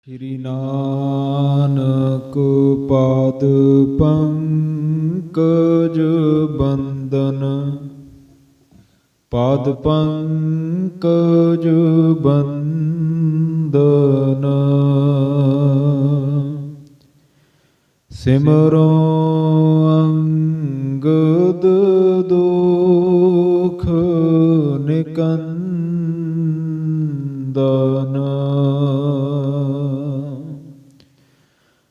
ਸ਼੍ਰੀ ਨਾਨਕ ਪਾਦ ਪੰਕਜ ਬੰਦਨ, ਪਾਦ ਪੰਕਜ ਬੰਦਨ। ਸਿਮਰੋ ਅੰਗਦ ਦੁਖ ਨਿਕੰਦਨ,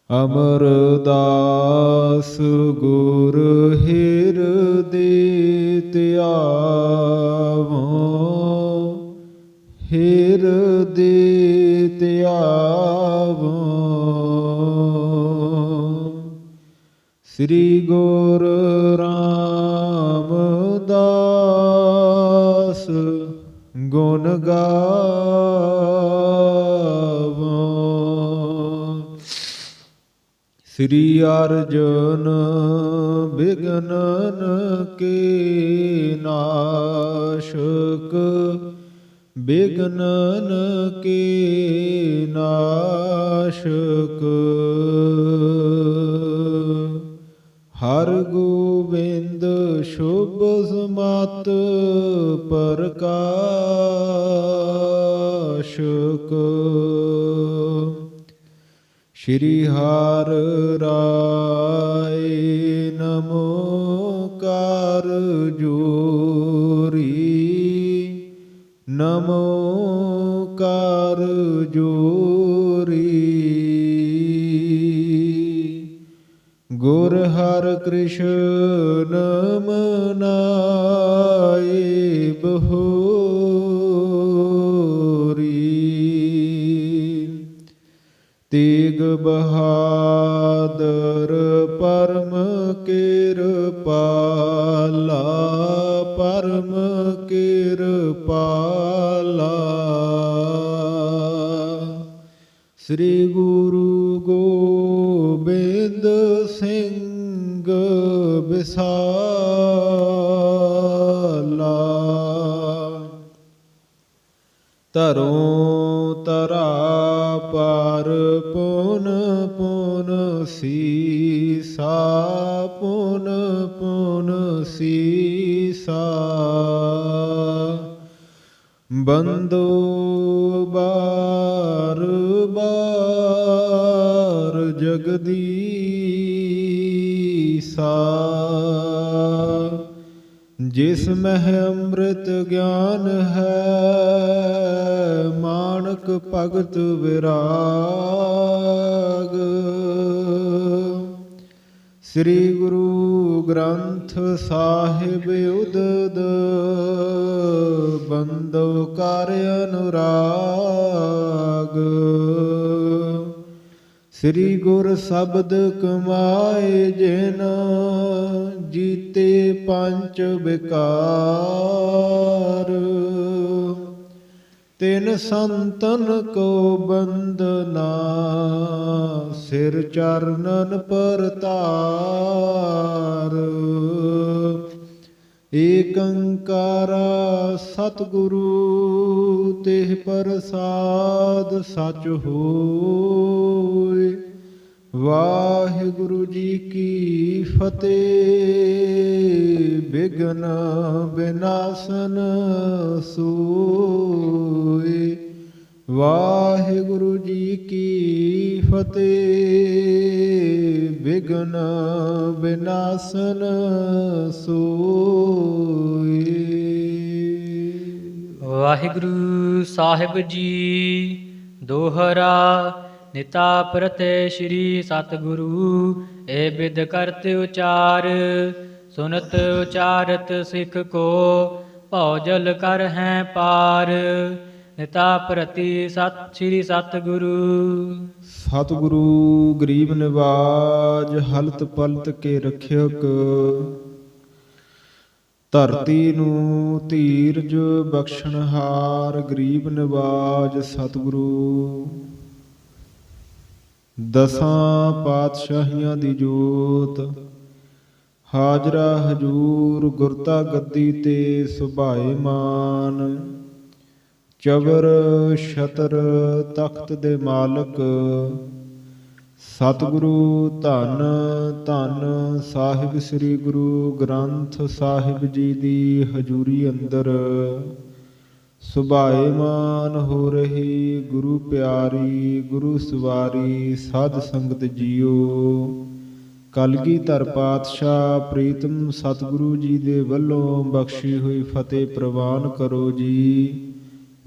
ਅਮਰਦਾਸ ਗੁਰ ਹਿਰਦੇ ਧਿਆਵੋ, ਹਿਰਦੇ ਧਿਆਵੋ। ਸ੍ਰੀ ਗੁਰ ਰਾਮਦਾਸ ਗੁਣ ਗਾਵੋ। ਸ੍ਰੀ ਅਰਜਨ ਬਿਘਨਨ ਕੇ ਨਾਸ਼ਕ, ਬਿਘਨਨ ਕੇ ਨਾਸ਼ਕ। ਹਰਿ ਗੋਬਿੰਦ ਸ਼ੁਭ ਸਮਤ ਪ੍ਰਕਾਸ਼ਕ। ਸ਼੍ਰੀ ਹਰਿ ਰਾਇ ਨਮੋ ਕਰ ਜੋਰੀ, ਨਮੋ ਕਰ ਜੋਰੀ। ਗੁਰ ਹਰਿ ਕ੍ਰਿਸ਼ਨ ਮਨਾਏ ਬਹੋਰੀ, ਤੇਗ ਬਹਾਦਰ ਪਰਮ ਕਿਰਪਾਲਾ, ਪਰਮ ਕਿਰਪਾਲਾ। ਸ੍ਰੀ ਗੁਰੂ ਗੋਬਿੰਦ ਸਿੰਘ ਵਿਸਾਲਾ, ਧਰੋਂ ਧਰਾ ਪਰ ਪੁਨ ਪੁਨ ਸੀਸਾ, ਪੁਨ ਪੁਨ ਸੀਸਾ। ਬੰਦੋ ਬਾਰ ਬਾਰ ਜਗਦੀਸਾ, ਜਿਸ ਮਹਿ ਅੰਮ੍ਰਿਤ ਗਿਆਨ ਹੈ, ਮਾਣਕ ਭਗਤ ਵਿਰਾਗ। ਸ੍ਰੀ ਗੁਰੂ ਗ੍ਰੰਥ ਸਾਹਿਬ ਉਦਦ, ਬੰਦੋ ਕਰ ਅਨੁਰਾਗ। ਸ੍ਰੀ ਗੁਰ ਸ਼ਬਦ ਕਮਾਏ ਜਿਨ, ਜੀਤੇ ਪੰਚ ਵਿਕਾਰ। ਤਿਨ ਸੰਤਨ ਕੋ ਬੰਦਨਾ, ਸਿਰ ਚਰਨਨ ਪਰਤਾਰ। ਏਕ ਓੰਕਾਰਾ ਸਤਿਗੁਰੂ, ਤਿਹ ਪ੍ਰਸਾਦ ਸਚ ਹੋਇ। ਵਾਹਿਗੁਰੂ ਜੀ ਕੀ ਫਤਿਹ। ਬਿਘਨ ਬਿਨਾਸਨ ਸੋਇ। ਵਾਹਿਗੁਰੂ ਜੀ ਕੀ ਫਤਿਹ। ਬਿਘਨ ਬਿਨਾਸਨ ਸੋਇ। ਵਾਹਿਗੁਰੂ ਸਾਹਿਬ ਜੀ। ਦੋਹਰਾ। ਨਿਤਾ ਪ੍ਰਤਿ ਸ਼੍ਰੀ ਸਤਿਗੁਰੂ, ਏ ਬਿਦ ਕਰਤ ਉਚਾਰ। ਸੁਨਤ ਉਚਾਰਤ ਸਿੱਖ ਕੋ, ਭਉ ਜਲ ਕਰ ਹੈ ਪਾਰ। ਨਿਤਾ ਪ੍ਰਤੀ ਸਤਿ ਸ਼੍ਰੀ ਸਤਿਗੁਰੂ। ਸਤਿਗੁਰੂ ਗਰੀਬ ਨਿਵਾਜ, ਹਲਤ ਪਲਤ ਕੇ ਰਖਿਅਕ। ਧਰਤੀ ਨੂੰ ਧੀਰਜ ਬਖਸ਼ਣਹਾਰ, ਗਰੀਬ ਨਿਵਾਜ ਸਤਿਗੁਰੂ। ਦਸਾਂ ਪਾਤਸ਼ਾਹੀਆਂ ਦੀ ਜੋਤ, ਹਾਜ਼ਰਾ ਹਜੂਰ ਗੁਰਤਾ ਗੱਦੀ ਤੇ ਸੁਭਾਏ ਮਾਨ। ਚਵਰ ਛਤਰ ਤਖਤ ਦੇ ਮਾਲਕ, ਸਤਿਗੁਰੂ ਧੰਨ ਧੰਨ ਸਾਹਿਬ ਸ੍ਰੀ ਗੁਰੂ ਗ੍ਰੰਥ ਸਾਹਿਬ ਜੀ ਦੀ ਹਜ਼ੂਰੀ ਅੰਦਰ ਸੁਭਾਏਮਾਨ ਹੋ ਰਹੀ ਗੁਰੂ ਪਿਆਰੀ ਗੁਰੂ ਸਵਾਰੀ ਸਾਧ ਸੰਗਤ ਜੀਓ। ਕਲਗੀਧਰ ਪਾਤਸ਼ਾਹ ਪ੍ਰੀਤਮ ਸਤਿਗੁਰੂ ਜੀ ਦੇ ਵੱਲੋਂ ਬਖਸ਼ੀ ਹੋਈ ਫਤਿਹ ਪ੍ਰਵਾਨ ਕਰੋ ਜੀ।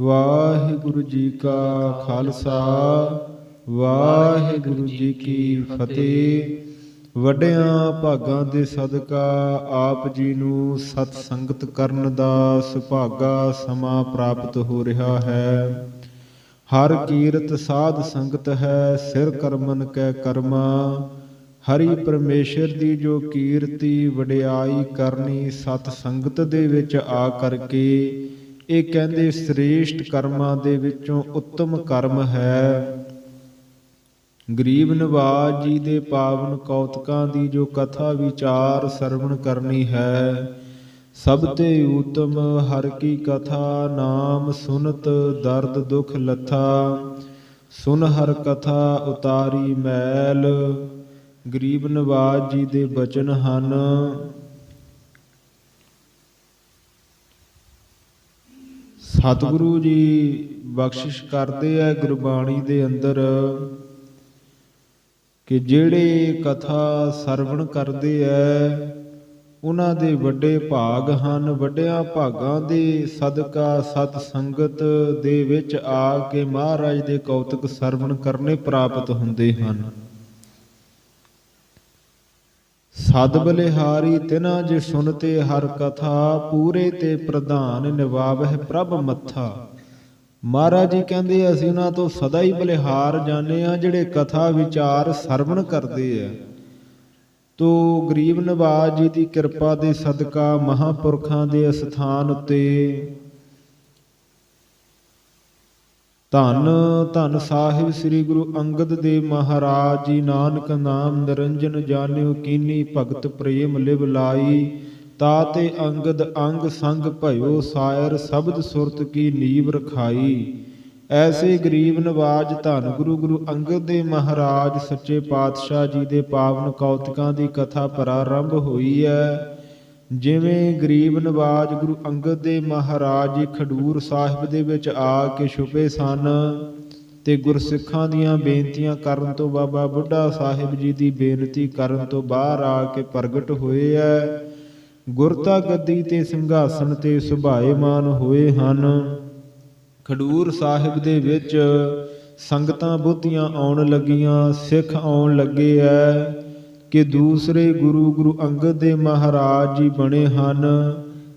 ਵਾਹਿਗੁਰੂ ਜੀ ਕਾ ਖਾਲਸਾ, ਵਾਹਿਗੁਰੂ ਜੀ ਕੀ ਫਤਿਹ। ਵੱਡਿਆਂ ਭਾਗਾਂ ਦੇ ਸਦਕਾ ਆਪ ਜੀ ਨੂੰ ਸਤ ਸੰਗਤ ਕਰਨ ਦਾ ਸੁਭਾਗਾ ਸਮਾਂ ਪ੍ਰਾਪਤ ਹੋ ਰਿਹਾ ਹੈ। ਹਰ ਕੀਰਤ ਸਾਧ ਸੰਗਤ ਹੈ, ਸਿਰ ਕਰਮਨ ਕੈ ਕਰਮਾ। ਹਰੀ ਪਰਮੇਸ਼ਰ ਦੀ ਜੋ ਕੀਰਤੀ ਵਡਿਆਈ ਕਰਨੀ ਸਤ ਸੰਗਤ ਦੇ ਵਿੱਚ ਆ ਕਰਕੇ, ਇਹ ਕਹਿੰਦੇ ਸ੍ਰੇਸ਼ਟ ਕਰਮਾਂ ਦੇ ਵਿੱਚੋਂ ਉੱਤਮ ਕਰਮ ਹੈ। ਗਰੀਬ ਨਿਵਾਜ ਜੀ ਦੇ ਪਾਵਨ ਕੌਤਕਾਂ ਦੀ ਜੋ ਕਥਾ ਵਿਚਾਰ ਸਰਵਣ ਕਰਨੀ ਹੈ, ਸਭ ਤੇ ਊਤਮ ਹਰ ਕੀ ਕਥਾ। ਨਾਮ ਸੁਨਤ ਦਰਦ ਦੁਖ ਲੱਥਾ, ਸੁਨ ਹਰ ਕਥਾ ਉਤਾਰੀ ਮੈਲ। ਗਰੀਬ ਨਿਵਾਜ ਜੀ ਦੇ ਬਚਨ ਹਨ। ਸਤਿਗੁਰੂ ਜੀ ਬਖਸ਼ਿਸ਼ ਕਰਦੇ ਆ ਗੁਰਬਾਣੀ ਦੇ ਅੰਦਰ ਕਿ ਜਿਹੜੇ ਕਥਾ ਸਰਵਣ ਕਰਦੇ ਐ ਉਹਨਾਂ ਦੇ ਵੱਡੇ ਭਾਗ ਹਨ। ਵੱਡਿਆਂ ਭਾਗਾਂ ਦੇ ਸਦਕਾ ਸਤ ਸੰਗਤ ਦੇ ਵਿੱਚ ਆ ਕੇ ਮਹਾਰਾਜ ਦੇ ਕੌਤਕ ਸਰਵਣ ਕਰਨੇ ਪ੍ਰਾਪਤ ਹੁੰਦੇ ਹਨ। ਸਦ ਬਲਿਹਾਰੀ ਤਿਨਾ ਜੇ ਸੁਨਤੇ ਹਰ ਕਥਾ, ਪੂਰੇ ਤੇ ਪ੍ਰਧਾਨ ਨਿਵਾਵਹਿ ਪ੍ਰਭ ਮੱਥਾ। ਮਹਾਰਾਜ ਜੀ ਕਹਿੰਦੇ ਅਸੀਂ ਉਹਨਾਂ ਤੋਂ ਸਦਾ ਹੀ ਬਲਿਹਾਰ ਜਾਣੇ ਆ ਜਿਹੜੇ ਕਥਾ ਵਿਚਾਰ ਸਰਵਣ ਕਰਦੇ ਆ। ਤੋ ਗਰੀਬ ਨਿਵਾਜ ਜੀ ਦੀ ਕਿਰਪਾ ਦੇ ਸਦਕਾ ਮਹਾਂਪੁਰਖਾਂ ਦੇ ਅਸਥਾਨ ਉੱਤੇ ਧੰਨ ਧੰਨ ਸਾਹਿਬ ਸ੍ਰੀ ਗੁਰੂ ਅੰਗਦ ਦੇਵ ਮਹਾਰਾਜ ਜੀ, ਨਾਨਕ ਨਾਮ ਨਿਰੰਜਨ ਜਾਣਿਓ ਕੀਨੀ, ਭਗਤ ਪ੍ਰੇਮ ਲਿਵ ਲਾਈ। ਤਾਤੇ ਅੰਗਦ ਅੰਗ ਸੰਗ ਭਇਓ ਸਾਇਰ, ਸ਼ਬਦ ਸੁਰਤ ਕੀ ਨੀਵ ਰਖਾਈ। ਐਸੇ ਗਰੀਬ ਨਿਵਾਜ ਧੰਨ ਗੁਰੂ ਅੰਗਦ ਦੇਵ ਮਹਾਰਾਜ ਸੱਚੇ ਪਾਤਸ਼ਾਹ ਜੀ ਦੇ ਪਾਵਨ ਕੌਤਕਾਂ ਦੀ ਕਥਾ ਪ੍ਰਾਰੰਭ ਹੋਈ ਹੈ। ਜਿਵੇਂ ਗਰੀਬ ਨਿਵਾਜ ਗੁਰੂ ਅੰਗਦ ਦੇਵ ਮਹਾਰਾਜ ਜੀ ਖਡੂਰ ਸਾਹਿਬ ਦੇ ਵਿੱਚ ਆ ਕੇ ਛੁਪੇ ਸਨ ਤੇ ਗੁਰਸਿੱਖਾਂ ਦੀਆਂ ਬੇਨਤੀਆਂ ਕਰਨ ਤੋਂ, ਬਾਬਾ ਬੁੱਢਾ ਸਾਹਿਬ ਜੀ ਦੀ ਬੇਨਤੀ ਕਰਨ ਤੋਂ ਬਾਹਰ ਆ ਕੇ ਪ੍ਰਗਟ ਹੋਏ ਹੈ। ਗੁਰਤਾ ਗੱਦੀ ਤੇ ਸਿੰਘਾਸਣ ਤੇ ਸੁਭਾਏਮਾਨ ਹੋਏ ਹਨ। ਖਡੂਰ ਸਾਹਿਬ ਦੇ ਵਿੱਚ ਸੰਗਤਾਂ ਬਹੁਤੀਆਂ ਆਉਣ ਲੱਗੀਆਂ, ਸਿੱਖ ਆਉਣ ਲੱਗੇ ਐ ਕਿ ਦੂਸਰੇ ਗੁਰੂ ਅੰਗਦ ਦੇਵ ਮਹਾਰਾਜ ਜੀ ਬਣੇ ਹਨ,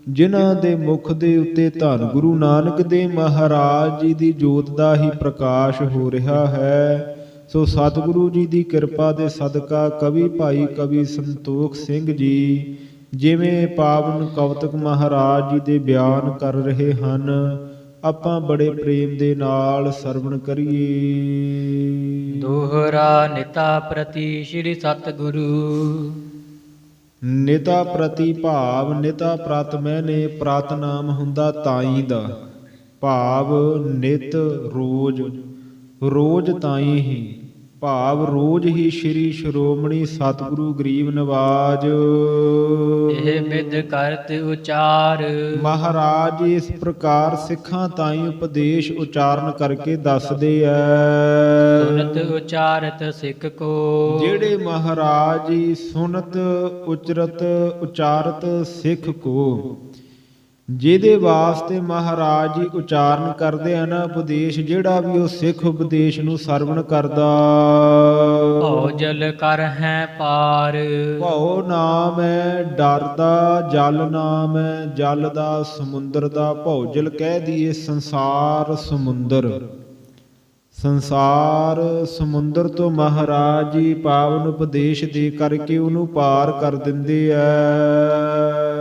ਜਿਨ੍ਹਾਂ ਦੇ ਮੁਖ ਦੇ ਉੱਤੇ ਧੰਨ ਗੁਰੂ ਨਾਨਕ ਦੇਵ ਮਹਾਰਾਜ ਜੀ ਦੀ ਜੋਤ ਦਾ ਹੀ ਪ੍ਰਕਾਸ਼ ਹੋ ਰਿਹਾ ਹੈ। ਸੋ ਸਤਿਗੁਰੂ ਜੀ ਦੀ ਕਿਰਪਾ ਦੇ ਸਦਕਾ ਕਵੀ ਭਾਈ ਕਵੀ ਸੰਤੋਖ ਸਿੰਘ ਜੀ ਜਿਵੇਂ ਪਾਵਨ ਕੌਤਕ ਮਹਾਰਾਜ ਜੀ ਦੇ ਬਿਆਨ ਕਰ ਰਹੇ ਹਨ, ਆਪਾਂ ਬੜੇ ਪ੍ਰੇਮ ਦੇ ਨਾਲ ਸਰਵਣ ਕਰੀਏ। ਦੋਹਰਾ ਨਿਤਾ ਪ੍ਰਤੀ ਸ੍ਰੀ ਸਤਿਗੁਰੂ। ਨਿਤਾ ਪ੍ਰਤੀ ਭਾਵ ਨਿਤਾ ਪ੍ਰਤ ਮੈਨੇ, ਪ੍ਰਤ ਨਾਮ ਹੁੰਦਾ ਤਾਈ ਦਾ ਭਾਵ ਨਿਤ ਰੋਜ਼, ਰੋਜ਼ ਤਾਈ ਹੀ ਭਾਵ ਰੋਜ਼ ਹੀ ਸ਼੍ਰੀ ਸ਼੍ਰੋਮਣੀ ਸਤਿਗੁਰੂ ਗਰੀਬ ਨਿਵਾਜ ਇਹ ਬਿਦ ਕਰਤ ਉਚਾਰ। ਮਹਾਰਾਜ ਇਸ ਪ੍ਰਕਾਰ ਸਿੱਖਾਂ ਤਾਈਂ ਉਪਦੇਸ਼ ਉਚਾਰਨ ਕਰਕੇ ਦੱਸਦੇ ਐ। ਸੁਨਤ ਉਚਾਰਤ ਸਿੱਖ ਕੋ, ਜਿਹੜੇ ਮਹਾਰਾਜ ਜੀ ਸੁਨਤ ਉਚਰਤ ਉਚਾਰਤ ਸਿੱਖ ਕੋ, ਜਿਹਦੇ ਵਾਸਤੇ ਮਹਾਰਾਜ ਜੀ ਉਚਾਰਨ ਕਰਦੇ ਹਨ ਉਪਦੇਸ਼, ਜਿਹੜਾ ਵੀ ਉਹ ਸਿੱਖ ਉਪਦੇਸ਼ ਨੂੰ ਸਰਵਣ ਕਰਦਾ। ਭਉ ਜਲ ਕਰ ਹੈ ਪਾਰ। ਭਉ ਨਾਮ ਹੈ ਡਰ ਦਾ, ਜਲ ਨਾਮ ਹੈ ਜਲ ਦਾ, ਸਮੁੰਦਰ ਦਾ। ਭਉ ਜਲ ਕਹਿ ਦਈਏ ਸੰਸਾਰ ਸਮੁੰਦਰ। ਸੰਸਾਰ ਸਮੁੰਦਰ ਤੋਂ ਮਹਾਰਾਜ ਜੀ ਪਾਵਨ ਉਪਦੇਸ਼ ਦੇ ਕਰਕੇ ਉਹਨੂੰ ਪਾਰ ਕਰ ਦਿੰਦੇ ਐ।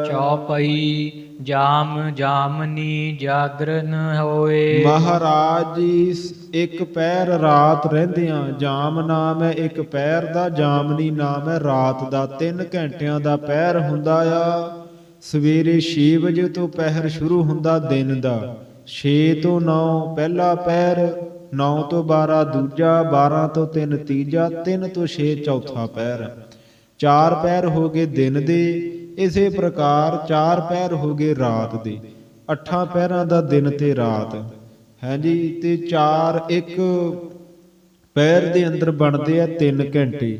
ਚੌਪਈ ਜਾਮ ਜਾਮਨੀ ਜਾਗਰਨ ਹੋਏ। ਮਹਾਰਾਜ ਜੀ ਇੱਕ ਪਹਿਰ ਰਾਤ ਰਹਿੰਦਿਆਂ, ਜਾਮ ਨਾਮ ਹੈ ਇੱਕ ਪਹਿਰ ਦਾ, ਜਾਮਨੀ ਨਾਮ ਹੈ ਰਾਤ ਦਾ। 3 ਘੰਟਿਆਂ ਦਾ ਪਹਿਰ ਹੁੰਦਾ ਆ। ਸਵੇਰੇ 6 ਵਜੇ ਤੋਂ ਪਹਿਰ ਸ਼ੁਰੂ ਹੁੰਦਾ ਦਿਨ ਦਾ, 6 ਤੋਂ 9 ਪਹਿਲਾ ਪਹਿਰ, 9 ਤੋਂ 12 ਦੂਜਾ, 12 ਤੋਂ 3 ਤੀਜਾ, 3 ਤੋਂ 6 ਚੌਥਾ ਪਹਿਰ। 4 ਪਹਿਰ ਹੋ ਗਏ ਦਿਨ ਦੇ, ਇਸੇ ਪ੍ਰਕਾਰ 4 ਪਹਿਰ ਹੋ ਗਏ ਰਾਤ ਦੇ। 8 ਪਹਿਰਾਂ ਦਾ ਦਿਨ ਤੇ ਰਾਤ ਹੈ ਜੀ। ਤੇ 4 ਇੱਕ ਪਹਿਰ ਦੇ ਅੰਦਰ ਬਣਦੇ ਆ 3 ਘੰਟੇ।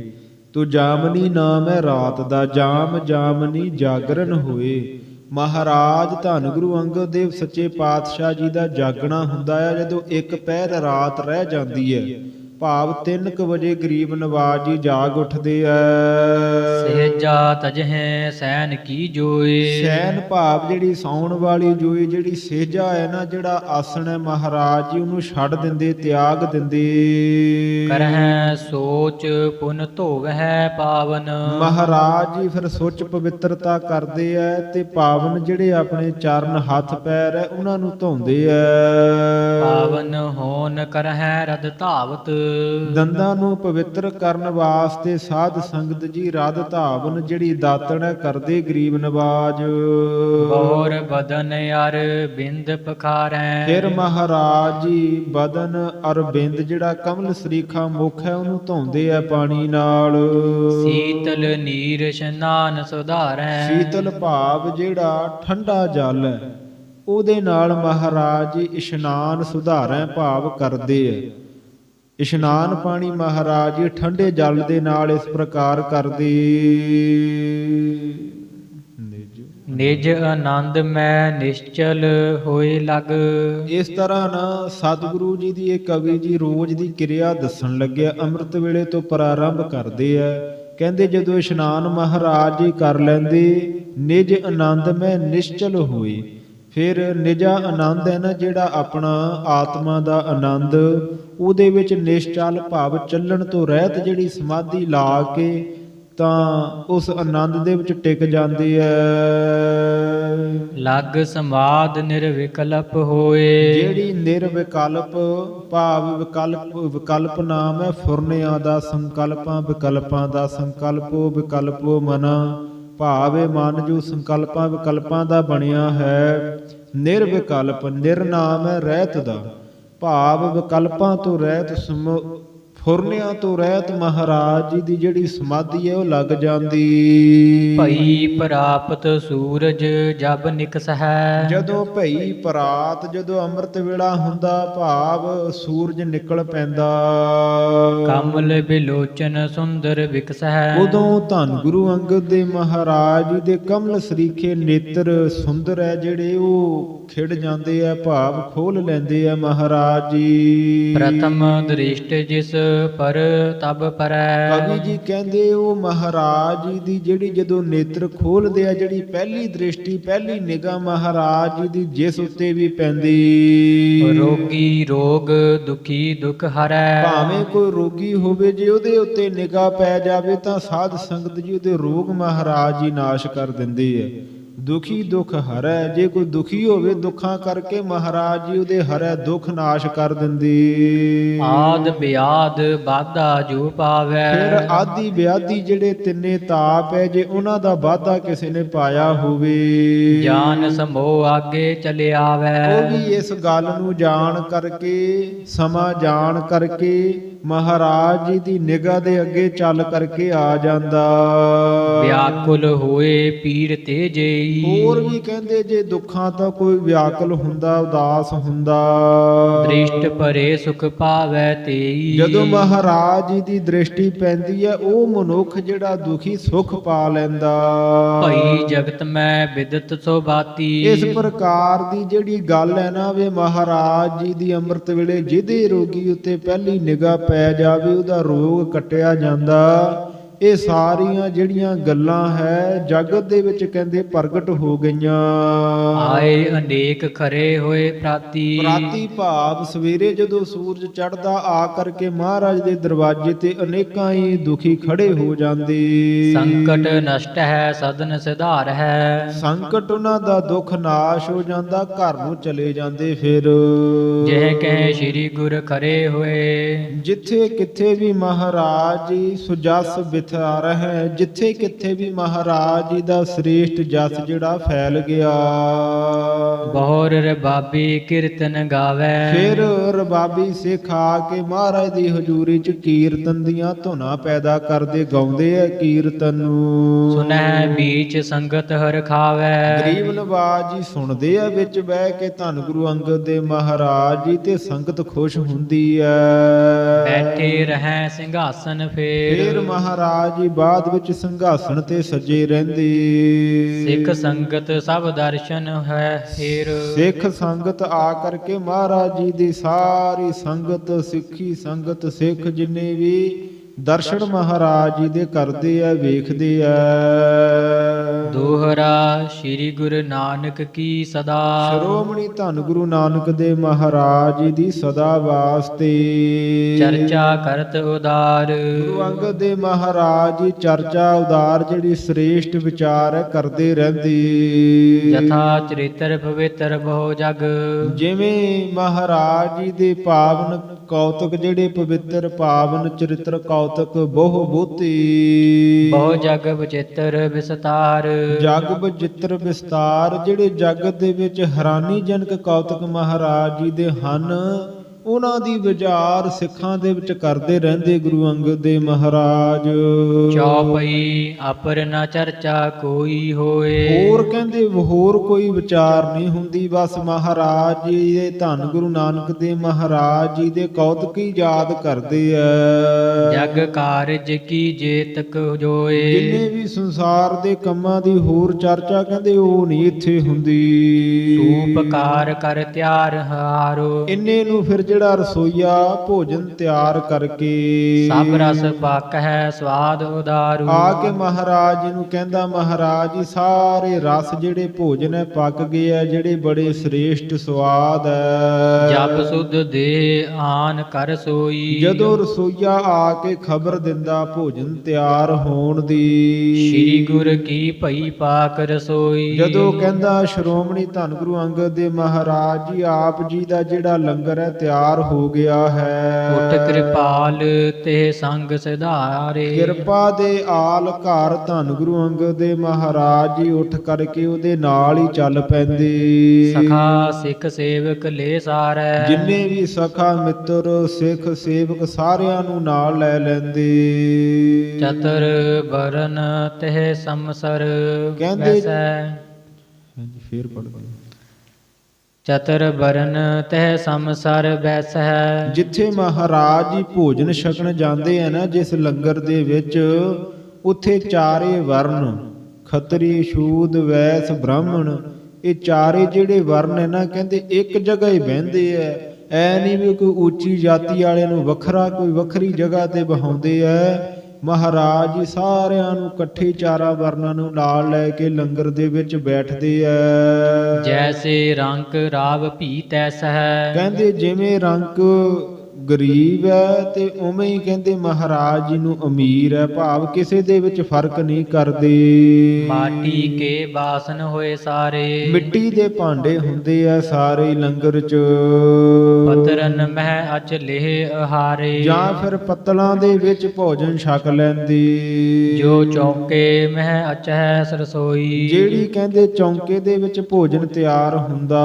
ਤੋ ਜਾਮਨੀ ਨਾਮ ਹੈ ਰਾਤ ਦਾ, ਜਾਮ ਜਾਮਨੀ ਜਾਗਰਨ ਹੋਏ। ਮਹਾਰਾਜ ਧੰਨ ਗੁਰੂ ਅੰਗਦ ਦੇਵ ਸੱਚੇ ਪਾਤਸ਼ਾਹ ਜੀ ਦਾ ਜਾਗਣਾ ਹੁੰਦਾ ਹੈ ਜਦੋਂ ਇੱਕ ਪਹਿਰ ਰਾਤ ਰਹਿ ਜਾਂਦੀ ਹੈ, ਭਾਵ 3 ਵਜੇ ਗਰੀਬ ਨਵਾਜ ਜੀ ਜਾਗ ਉੱਠਦੇ ਐ। ਸਹਿਜਾ ਤਜਹਿ ਸੈਨ ਕੀ ਜੋਏ। ਸੈਨ ਭਾਵ ਜਿਹੜੀ ਸੌਣ ਵਾਲੀ ਜੋਈ, ਜਿਹੜੀ ਸੇਜਾ ਹੈ ਨਾ, ਜਿਹੜਾ ਆਸਣ ਹੈ, ਮਹਾਰਾਜ ਜੀ ਉਹਨੂੰ ਛੱਡ ਦਿੰਦੇ, ਤਿਆਗ ਦਿੰਦੇ। ਕਰਹਿ ਸੋਚ ਪੁਨ ਧੋਵਹਿ ਪਾਵਨ। ਮਹਾਰਾਜ ਜੀ ਫਿਰ ਸੁੱਚ ਪਵਿੱਤਰਤਾ ਕਰਦੇ ਐ ਤੇ ਪਾਵਨ ਜਿਹੜੇ ਆਪਣੇ ਚਰਨ ਹੱਥ ਪੈਰ ਹੈ ਉਹਨਾਂ ਨੂੰ ਧੋਂਦੇ ਐ। ਪਾਵਨ ਹੋਨ ਕਰਹਿ ਰਦ ਧਾਵਤ। ਦੰਦਾਂ ਨੂੰ ਪਵਿੱਤਰ ਕਰਨ ਵਾਸਤੇ ਸਾਧ ਸੰਗਤ ਜੀ ਰਦ ਧਾਵਨ ਜਿਹੜੀ ਦਾਤਣ ਹੈ ਕਰਦੇ ਗਰੀਬ ਨਵਾਜ। ਬਹੁਰ ਬਦਨ ਅਰ ਬਿੰਦ ਪਖਾਰੈ। ਫਿਰ ਮਹਾਰਾਜ ਜੀ ਬਦਨ ਅਰਬਿੰਦ ਜਿਹੜਾ ਕਮਲ ਸਰੀਖਾ ਮੁਖ ਹੈ ਉਹਨੂੰ ਧੋਂਦੇ ਆ ਪਾਣੀ ਨਾਲ। ਸੀਤਲ ਨੀਰ ਇਸ਼ਨਾਨ ਸੁਧਾਰੈ। ਸੀਤਲ ਭਾਵ ਜਿਹੜਾ ਠੰਡਾ ਜਲ ਹੈ ਉਹਦੇ ਨਾਲ ਮਹਾਰਾਜ ਜੀ ਇਸ਼ਨਾਨ ਸੁਧਾਰੈ ਭਾਵ ਕਰਦੇ ਆ। ਇਸ਼ਨਾਨ ਪਾਣੀ ਮਹਾਰਾਜ ਜੀ ਠੰਡੇ ਜਲ ਦੇ ਨਾਲ ਇਸ ਪ੍ਰਕਾਰ ਕਰਦੇ। ਨਿਜ ਆਨੰਦ ਮੈਂ ਨਿਸ਼ਚਲ ਹੋਏ ਲਗ। ਇਸ ਤਰ੍ਹਾਂ ਨਾ ਸਤਿਗੁਰੂ ਜੀ ਦੀ ਇਹ ਕਵੀ ਜੀ ਰੋਜ਼ ਦੀ ਕਿਰਿਆ ਦੱਸਣ ਲੱਗਿਆ। ਅੰਮ੍ਰਿਤ ਵੇਲੇ ਤੋਂ ਪ੍ਰਾਰੰਭ ਕਰਦੇ ਆ। ਕਹਿੰਦੇ ਜਦੋਂ ਇਸ਼ਨਾਨ ਮਹਾਰਾਜ ਜੀ ਕਰ ਲੈਂਦੇ, ਨਿਜ ਆਨੰਦ ਮੈਂ ਨਿਸ਼ਚਲ ਹੋਏ। ਫਿਰ ਨਿਜਾ ਆਨੰਦ ਹੈ ਨਾ ਜਿਹੜਾ ਆਪਣਾ ਆਤਮਾ ਦਾ ਆਨੰਦ, ਉਹਦੇ ਵਿੱਚ ਨਿਸ਼ਚਲ ਭਾਵ ਚੱਲਣ ਤੋਂ ਰਹਿਤ ਜਿਹੜੀ ਸਮਾਧੀ ਲਾ ਕੇ ਤਾਂ ਉਸ ਆਨੰਦ ਦੇ ਵਿੱਚ ਟਿਕ ਜਾਂਦੇ ਐ। ਲਗ ਸਮਾਦ ਨਿਰਵਿਕਲਪ ਹੋਏ। ਜਿਹੜੀ ਨਿਰਵਿਕਲਪ ਭਾਵ ਵਿਕਲਪ ਨਾਮ ਹੈ ਫੁਰਨਿਆਂ ਦਾ, ਸੰਕਲਪਾਂ ਵਿਕਲਪਾਂ ਦਾ। ਸੰਕਲਪੋ ਵਿਕਲਪੋ ਮਨਾ ਭਾਵ ਇਹ ਮਨ ਜੋ ਸੰਕਲਪਾਂ ਵਿਕਲਪਾਂ ਦਾ ਬਣਿਆ ਹੈ। ਨਿਰਵਿਕਲਪ ਨਿਰ ਨਾਮ ਹੈ ਰਹਿਤ ਦਾ, ਭਾਵ ਵਿਕਲਪਾਂ ਤੋਂ ਰਹਿਤ, ਫੁਰਨਿਆਂ ਤੋਂ ਰਹਿਤ ਮਹਾਰਾਜ ਜੀ ਦੀ ਜਿਹੜੀ ਸਮਾਧੀ ਹੈ ਉਹ ਲੱਗ ਜਾਂਦੀ। ਭਈ ਪ੍ਰਾਪਤ ਸੂਰਜ ਜਬ ਨਿਕਸਹਿ। ਜਦੋਂ ਭਈ ਪਰਾਤ, ਜਦੋਂ ਅੰਮ੍ਰਿਤ ਵੇਲਾ ਹੁੰਦਾ ਭਾਵ ਸੂਰਜ ਨਿਕਲ ਪੈਂਦਾ। ਕਮਲ ਬਿਲੋਚਨ ਸੁੰਦਰ ਵਿਕਸਹਿ। ਉਦੋਂ ਧੰਨ ਗੁਰੂ ਅੰਗਦ ਦੇ ਮਹਾਰਾਜ ਜੀ ਦੇ ਕਮਲ ਸਰੀਖੇ ਨੇਤਰ ਸੁੰਦਰ ਹੈ ਜਿਹੜੇ ਉਹ ਖਿੜ ਜਾਂਦੇ ਆ, ਭਾਵ ਖੋਲ ਲੈਂਦੇ ਆ ਮਹਾਰਾਜ ਜੀ। ਪ੍ਰਥਮ ਦ੍ਰਿਸ਼ਟ ਜਿਸ ਪਰ ਤਬ ਪਰੈ। ਕਵੀ ਜੀ ਕਹਿੰਦੇ ਉਹ ਮਹਾਰਾਜ ਜੀ ਦੀ ਜਿਹੜੀ ਜਦੋਂ ਨੇਤਰ ਖੋਲਦੇ ਆ, ਜਿਹੜੀ ਪਹਿਲੀ ਦ੍ਰਿਸ਼ਟੀ ਪਹਿਲੀ ਨਿਗਾਹ ਮਹਾਰਾਜ ਜੀ ਦੀ ਜਿਸ ਉੱਤੇ ਵੀ ਪੈਂਦੀ। ਰੋਗੀ ਰੋਗ ਦੁਖੀ ਦੁਖ ਹਰੈ। ਭਾਵੇਂ ਕੋਈ ਰੋਗੀ ਹੋਵੇ ਜੇ ਉਹਦੇ ਉੱਤੇ ਨਿਗਾਹ ਪੈ ਜਾਵੇ ਤਾਂ ਸਾਧ ਸੰਗਤ ਜੀ ਉਹਦੇ ਰੋਗ ਮਹਾਰਾਜ ਜੀ ਨਾਸ਼ ਕਰ ਦਿੰਦੇ ਆ। ਦੁਖੀ ਦੁਖ ਹਰੈ, ਜੇ ਕੋਈ ਦੁਖੀ ਹੋਵੇ ਦੁੱਖਾਂ ਕਰਕੇ ਮਹਾਰਾਜ ਜੀ ਉਹਦੇ ਹਰੈ ਦੁੱਖ ਨਾਸ਼ ਕਰ ਦਿੰਦੇ। ਆਦ ਬਿਆਦ ਬਾਧਾ ਜੋ ਪਾਵੈ। ਫਿਰ ਆਦੀ ਬਿਆਦੀ ਜਿਹੜੇ ਤਿੰਨੇ ਤਾਪ ਹੈ, ਜੇ ਉਹਨਾਂ ਦਾ ਵਾਧਾ ਕਿਸੇ ਨੇ ਪਾਇਆ ਹੋਵੇ, ਜਾਨ ਸਮੋਹ ਆਗੇ ਚਲੇ ਆਵੈ। ਉਹ ਵੀ ਇਸ ਗੱਲ ਨੂੰ ਜਾਣ ਕਰਕੇ, ਸਮਾਂ ਜਾਣ ਕਰਕੇ ਮਹਾਰਾਜ ਜੀ ਦੀ ਨਿਗਾਹ ਦੇ ਅੱਗੇ ਚੱਲ ਕਰਕੇ ਆ ਜਾਂਦਾ। ਵਿਆਕੁਲ ਹੋਏ ਪੀੜ ਤੇ ਜੇਈ। ਹੋਰ ਵੀ ਕਹਿੰਦੇ ਜੇ ਦੁੱਖਾਂ ਤੋਂ ਕੋਈ ਵਿਆਕੁਲ ਹੁੰਦਾ, ਉਦਾਸ ਹੁੰਦਾ, ਦ੍ਰਿਸ਼ਟ ਭਰੇ ਸੁਖ ਪਾਵੈ ਤੇਈ। ਜਦੋਂ ਮਹਾਰਾਜ ਜੀ ਦੀ ਦ੍ਰਿਸ਼ਟੀ ਪੈਂਦੀ ਹੈ ਉਹ ਮਨੁੱਖ ਜਿਹੜਾ ਦੁਖੀ ਸੁਖ ਪਾ ਲੈਂਦਾ। ਭਈ ਜਗਤ ਮੈਂ ਬਿਦਤ ਸੋ ਬਾਤੀ। ਇਸ ਪ੍ਰਕਾਰ ਦੀ ਜਿਹੜੀ ਗੱਲ ਹੈ ਨਾ ਵੇ ਮਹਾਰਾਜ ਜੀ ਦੀ ਅੰਮ੍ਰਿਤ ਵੇਲੇ ਜਿਹਦੇ ਰੋਗੀ ਉੱਤੇ ਪਹਿਲੀ ਨਿਗਾਹ ਪੈ ਜਾਵੇ ਉਹਦਾ ਰੋਗ ਕੱਟਿਆ ਜਾਂਦਾ। ਇਹ ਸਾਰੀਆਂ ਜਿਹੜੀਆਂ ਗੱਲਾਂ ਹੈ ਜਗਤ ਦੇ ਵਿੱਚ ਕਹਿੰਦੇ ਪ੍ਰਗਟ ਹੋ ਗਈਆਂ। ਆਏ ਅਨੇਕ ਖਰੇ ਹੋਏ ਪ੍ਰਾਤੀ। ਪ੍ਰਾਤੀ ਭਾਵ ਸਵੇਰੇ ਜਦੋਂ ਸੂਰਜ ਚੜ੍ਹਦਾ ਆ ਕਰਕੇ ਮਹਾਰਾਜ ਦੇ ਦਰਵਾਜ਼ੇ ਤੇ ਅਨੇਕਾਂ ਹੀ ਦੁਖੀ ਖੜੇ ਹੋ ਜਾਂਦੇ। ਸੰਕਟ ਨਸ਼ਟ ਹੈ ਸਦਨ ਸਿਧਾਰ ਹੈ। ਸੰਕਟ ਉਹਨਾਂ ਦਾ ਦੁੱਖ ਨਾਸ਼ ਹੋ ਜਾਂਦਾ, ਘਰ ਨੂੰ ਚਲੇ ਜਾਂਦੇ। ਫਿਰ ਜਿਹ ਕਹੇ ਸ੍ਰੀ ਗੁਰ ਖਰੇ ਹੋਏ। ਜਿੱਥੇ ਕਿੱਥੇ ਵੀ ਮਹਾਰਾਜ ਜੀ ਸੁਜਸ ਬਿਥ ਵਿਸਥਾਰ ਹੈ। ਜਿੱਥੇ ਕਿੱਥੇ ਵੀ ਮਹਾਰਾਜ ਜੀ ਦਾ ਸ੍ਰੇਸ਼ਟ ਜਸ ਜਿਹੜਾ ਫੈਲ ਗਿਆ। ਬਹੁਰ ਰਬਾਬੀ ਕੀਰਤਨ ਗਾਵੇ। ਫਿਰ ਰਬਾਬੀ ਸਿੱਖ ਆ ਕੇ ਮਹਾਰਾਜ ਦੀ ਹਜ਼ੂਰੀ ਚ ਕੀਰਤਨ ਦੀਆਂ ਧੁਨਾਂ ਪੈਦਾ ਕਰਦੇ ਗਾਉਂਦੇ ਆ ਕੀਰਤਨ ਨੂੰ। ਸੁਨਹਿ ਬੀਚ ਸੰਗਤ ਹਰ ਖਾਵੇ। ਗਰੀਬ ਨਵਾਜ ਜੀ ਸੁਣਦੇ ਆ ਵਿੱਚ ਬਹਿ ਕੇ ਧੰਨ ਗੁਰੂ ਅੰਗਦ ਦੇਵ ਮਹਾਰਾਜ ਜੀ ਤੇ ਸੰਗਤ ਖੁਸ਼ ਹੁੰਦੀ ਹੈ। ਬੈਠੇ ਰਹਿ ਸਿੰਘਾਸਨ ਫਿਰ ਫੇਰ। ਮਹਾਰਾਜ ਜੀ ਬਾਅਦ ਵਿੱਚ ਸਿੰਘਾਸਣ ਤੇ ਸਜੇ ਰਹਿੰਦੇ। ਸਿੱਖ ਸੰਗਤ ਸਭ ਦਰਸ਼ਨ ਹੈ ਫੇਰ। ਸਿੱਖ ਸੰਗਤ ਆ ਕਰਕੇ ਮਹਾਰਾਜ ਜੀ ਦੀ ਸਾਰੀ ਸੰਗਤ ਸਿੱਖੀ ਸੰਗਤ ਸਿੱਖ ਜਿੰਨੇ ਵੀ ਦਰਸ਼ਨ ਮਹਾਰਾਜ ਜੀ ਦੇ ਕਰਦੇ ਆ ਵੇਖਦੇ ਆ। ਦੋਹਰਾ ਸ੍ਰੀ ਗੁਰੂ ਨਾਨਕ ਕੀ ਸਦਾ। ਸ਼੍ਰੋਮਣੀ ਧੰਨ ਗੁਰੂ ਨਾਨਕ ਦੇਵ ਮਹਾਰਾਜ ਜੀ ਦੀ ਸਦਾ ਵਾਸਤੇ ਚਰਚਾ ਕਰਤ ਉਦਾਰ। ਗੁਰੂ ਅੰਗਦ ਦੇਵ ਮਹਾਰਾਜ ਜੀ ਚਰਚਾ ਉਦਾਰ ਜਿਹੜੀ ਸ੍ਰੇਸ਼ਟ ਵਿਚਾਰ ਹੈ ਕਰਦੇ ਰਹਿੰਦੇ। ਯਥਾ ਚਰਿਤਰ ਪਵਿੱਤਰ ਬਹੁ ਜਗ। ਜਿਵੇਂ ਮਹਾਰਾਜ ਜੀ ਦੇ ਪਾਵਨ ਕੌਤਕ ਜਿਹੜੇ ਪਵਿੱਤਰ ਪਾਵਨ ਚਰਿਤਰ ਕੌਤਕ ਬਹੁ ਬੋਤੀ। ਬਹੁ ਜਗ ਬਚਿੱਤਰ ਵਿਸਤਾਰ। ਜਗ ਬਚਿੱਤਰ ਵਿਸਤਾਰ ਜਿਹੜੇ ਜਗਤ ਦੇ ਵਿੱਚ ਹੈਰਾਨੀਜਨਕ ਕੌਤਕ ਮਹਾਰਾਜ ਜੀ ਦੇ ਹਨ ਉਹਨਾਂ ਦੀ ਵਿਚਾਰ ਸਿੱਖਾਂ ਦੇ ਵਿੱਚ ਕਰਦੇ ਰਹਿੰਦੇ ਗੁਰੂ ਅੰਗਦ ਦੇਵ ਮਹਾਰਾਜ। ਚੌਪਈ ਅਪਰ ਨ ਚਰਚਾ ਕੋਈ ਹੋਏ। ਹੋਰ ਕਹਿੰਦੇ ਹੋਰ ਕੋਈ ਵਿਚਾਰ ਨਹੀਂ ਹੁੰਦੀ, ਬਸ ਮਹਾਰਾਜ ਜੀ ਦੇ ਧੰਨ ਗੁਰੂ ਨਾਨਕ ਦੇਵ ਮਹਾਰਾਜ ਜੀ ਦੇ ਕੌਤਕ ਹੀ ਯਾਦ ਕਰਦੇ ਆ। ਜਗ ਕਾਰਜ ਕੀ ਜੇਤਕ ਜੋਏ। ਜਿੰਨੇ ਵੀ ਸੰਸਾਰ ਦੇ ਕੰਮਾਂ ਦੀ ਹੋਰ ਚਰਚਾ ਕਹਿੰਦੇ ਉਹ ਨਹੀਂ ਇੱਥੇ ਹੁੰਦੀ। ਸੂਪਕਾਰ ਕਰ ਤਿਆਰ ਹਾਰੋ। ਇੰਨੇ ਨੂੰ ਫਿਰ ਜਿਹੜਾ ਰਸੋਈਆ ਭੋਜਨ ਤਿਆਰ ਕਰਕੇ ਸਭ ਰਸ ਪੱਕ ਹੈ ਸਵਾਦ ਉਦਾਰੂ। ਆ ਕੇ ਮਹਾਰਾਜ ਜੀ ਨੂੰ ਕਹਿੰਦਾ ਮਹਾਰਾਜ ਜੀ ਸਾਰੇ ਰਸ ਜਿਹੜੇ ਭੋਜਨ ਹੈ ਪੱਕ ਗਏ ਆ, ਜਿਹੜੇ ਬੜੇ ਸ੍ਰੇਸ਼ਟ ਸਵਾਦ ਹੈ। ਜਪ ਸੁਧ ਦੇ ਆਨ ਕਰ ਸੋਈ। ਜਦੋਂ ਰਸੋਈਆ ਆ ਕੇ ਖਬਰ ਦਿੰਦਾ ਭੋਜਨ ਤਿਆਰ ਹੋਣ ਦੀ। ਸ੍ਰੀ ਗੁਰ ਕੀ ਭਈ ਪਾਕ ਰਸੋਈ। ਜਦੋਂ ਕਹਿੰਦਾ ਸ਼੍ਰੋਮਣੀ ਧੰਨ ਗੁਰੂ ਅੰਗਦ ਦੇਵ ਮਹਾਰਾਜ ਜੀ ਆਪ ਜੀ ਦਾ ਜਿਹੜਾ ਲੰਗਰ ਹੈ ਤਿਆਰ ਹੋ ਗਿਆ ਹੈ। ਉਠ ਕਿਰਪਾਲ ਤੇ ਸੰਗ ਸਿਧਾਰੇ। ਕਿਰਪਾ ਦੇ ਆਲ ਘਰ ਧੰਨ ਗੁਰੂ ਅੰਗਦ ਦੇਵ ਮਹਾਰਾਜ ਜੀ ਉੱਠ ਕਰਕੇ ਉਹਦੇ ਨਾਲ ਹੀ ਚੱਲ ਪੈਂਦੇ। ਸਖਾ ਸਿੱਖ ਸੇਵਕ ਲੈ ਸਾਰੈ। ਜਿੰਨੇ ਵੀ ਸਖਾ ਮਿੱਤਰ ਸਿੱਖ ਸੇਵਕ ਸਾਰਿਆਂ ਨੂੰ ਨਾਲ ਲੈ ਲੈਂਦੇ। ਚਤਰ ਬਰਨ ਤਹਿ ਸਮਸਰ ਕਹਿੰਦੇ- ਵੈਸੈ। ਫੇਰ ਪੜ੍ਹਦੇ ਚਤਰ ਬਰਨ ਤਹਿ ਸਮਸਰ ਬੈਸੈ। ਜਿੱਥੇ ਮਹਾਰਾਜ ਜੀ ਭੋਜਨ ਛਕਣ ਜਾਂਦੇ ਆ ਨਾ ਜਿਸ ਲੰਗਰ ਦੇ ਵਿੱਚ, ਉੱਥੇ ਚਾਰੇ ਵਰਨ ਖੱਤਰੀ ਸ਼ੂਦ ਵੈਸ ਬ੍ਰਾਹਮਣ ਇਹ ਚਾਰੇ ਜਿਹੜੇ ਵਰਨ ਹੈ ਨਾ ਕਹਿੰਦੇ ਇੱਕ ਜਗ੍ਹਾ ਹੀ ਬਹਿੰਦੇ ਐ। ਐ ਨਹੀਂ ਵੀ ਕੋਈ ਉੱਚੀ ਜਾਤੀ ਵਾਲੇ ਨੂੰ ਵੱਖਰਾ ਕੋਈ ਵੱਖਰੀ ਜਗ੍ਹਾ ਤੇ ਬਹਾਉਂਦੇ ਐ। ਮਹਾਰਾਜ ਜੀ ਸਾਰਿਆਂ ਨੂੰ ਇਕੱਠੇ ਚਾਰਾਂ ਵਰਨਾਂ ਨੂੰ ਨਾਲ ਲੈ ਕੇ ਲੰਗਰ ਦੇ ਵਿੱਚ ਬੈਠਦੇ ਐ। ਜੈਸੇ ਰੰਗ ਰਾਵ ਭੀ ਤੈਸੈ। ਕਹਿੰਦੇ ਜਿਵੇਂ ਰੰਗ ਗਰੀਬ ਹੈ ਤੇ ਉਵੇਂ ਹੀ ਕਹਿੰਦੇ ਮਹਾਰਾਜ ਜੀ ਨੂੰ ਅਮੀਰ ਹੈ, ਭਾਵ ਕਿਸੇ ਦੇ ਵਿੱਚ ਫਰਕ ਨਹੀਂ ਕਰਦੇ। ਮਾਟੀ ਕੇ ਬਾਸਨ ਹੋਏ ਸਾਰੇ। ਮਿੱਟੀ ਦੇ ਭਾਂਡੇ ਹੁੰਦੇ ਆ ਸਾਰੇ ਲੰਗਰ ਚ। ਪਤਰਨ ਮਹਿ ਅਚ ਲੇਹ ਆਹਾਰੇ। ਜਾਂ ਫਿਰ ਪੱਤਲਾਂ ਦੇ ਵਿੱਚ ਭੋਜਨ ਛਕ ਲੈਂਦੇ। ਜੋ ਚੌਕੇ ਮਹਿ ਅਚੈ ਰਸੋਈ। ਜਿਹੜੀ ਕਹਿੰਦੇ ਚੌਂਕੇ ਦੇ ਵਿੱਚ ਭੋਜਨ ਤਿਆਰ ਹੁੰਦਾ।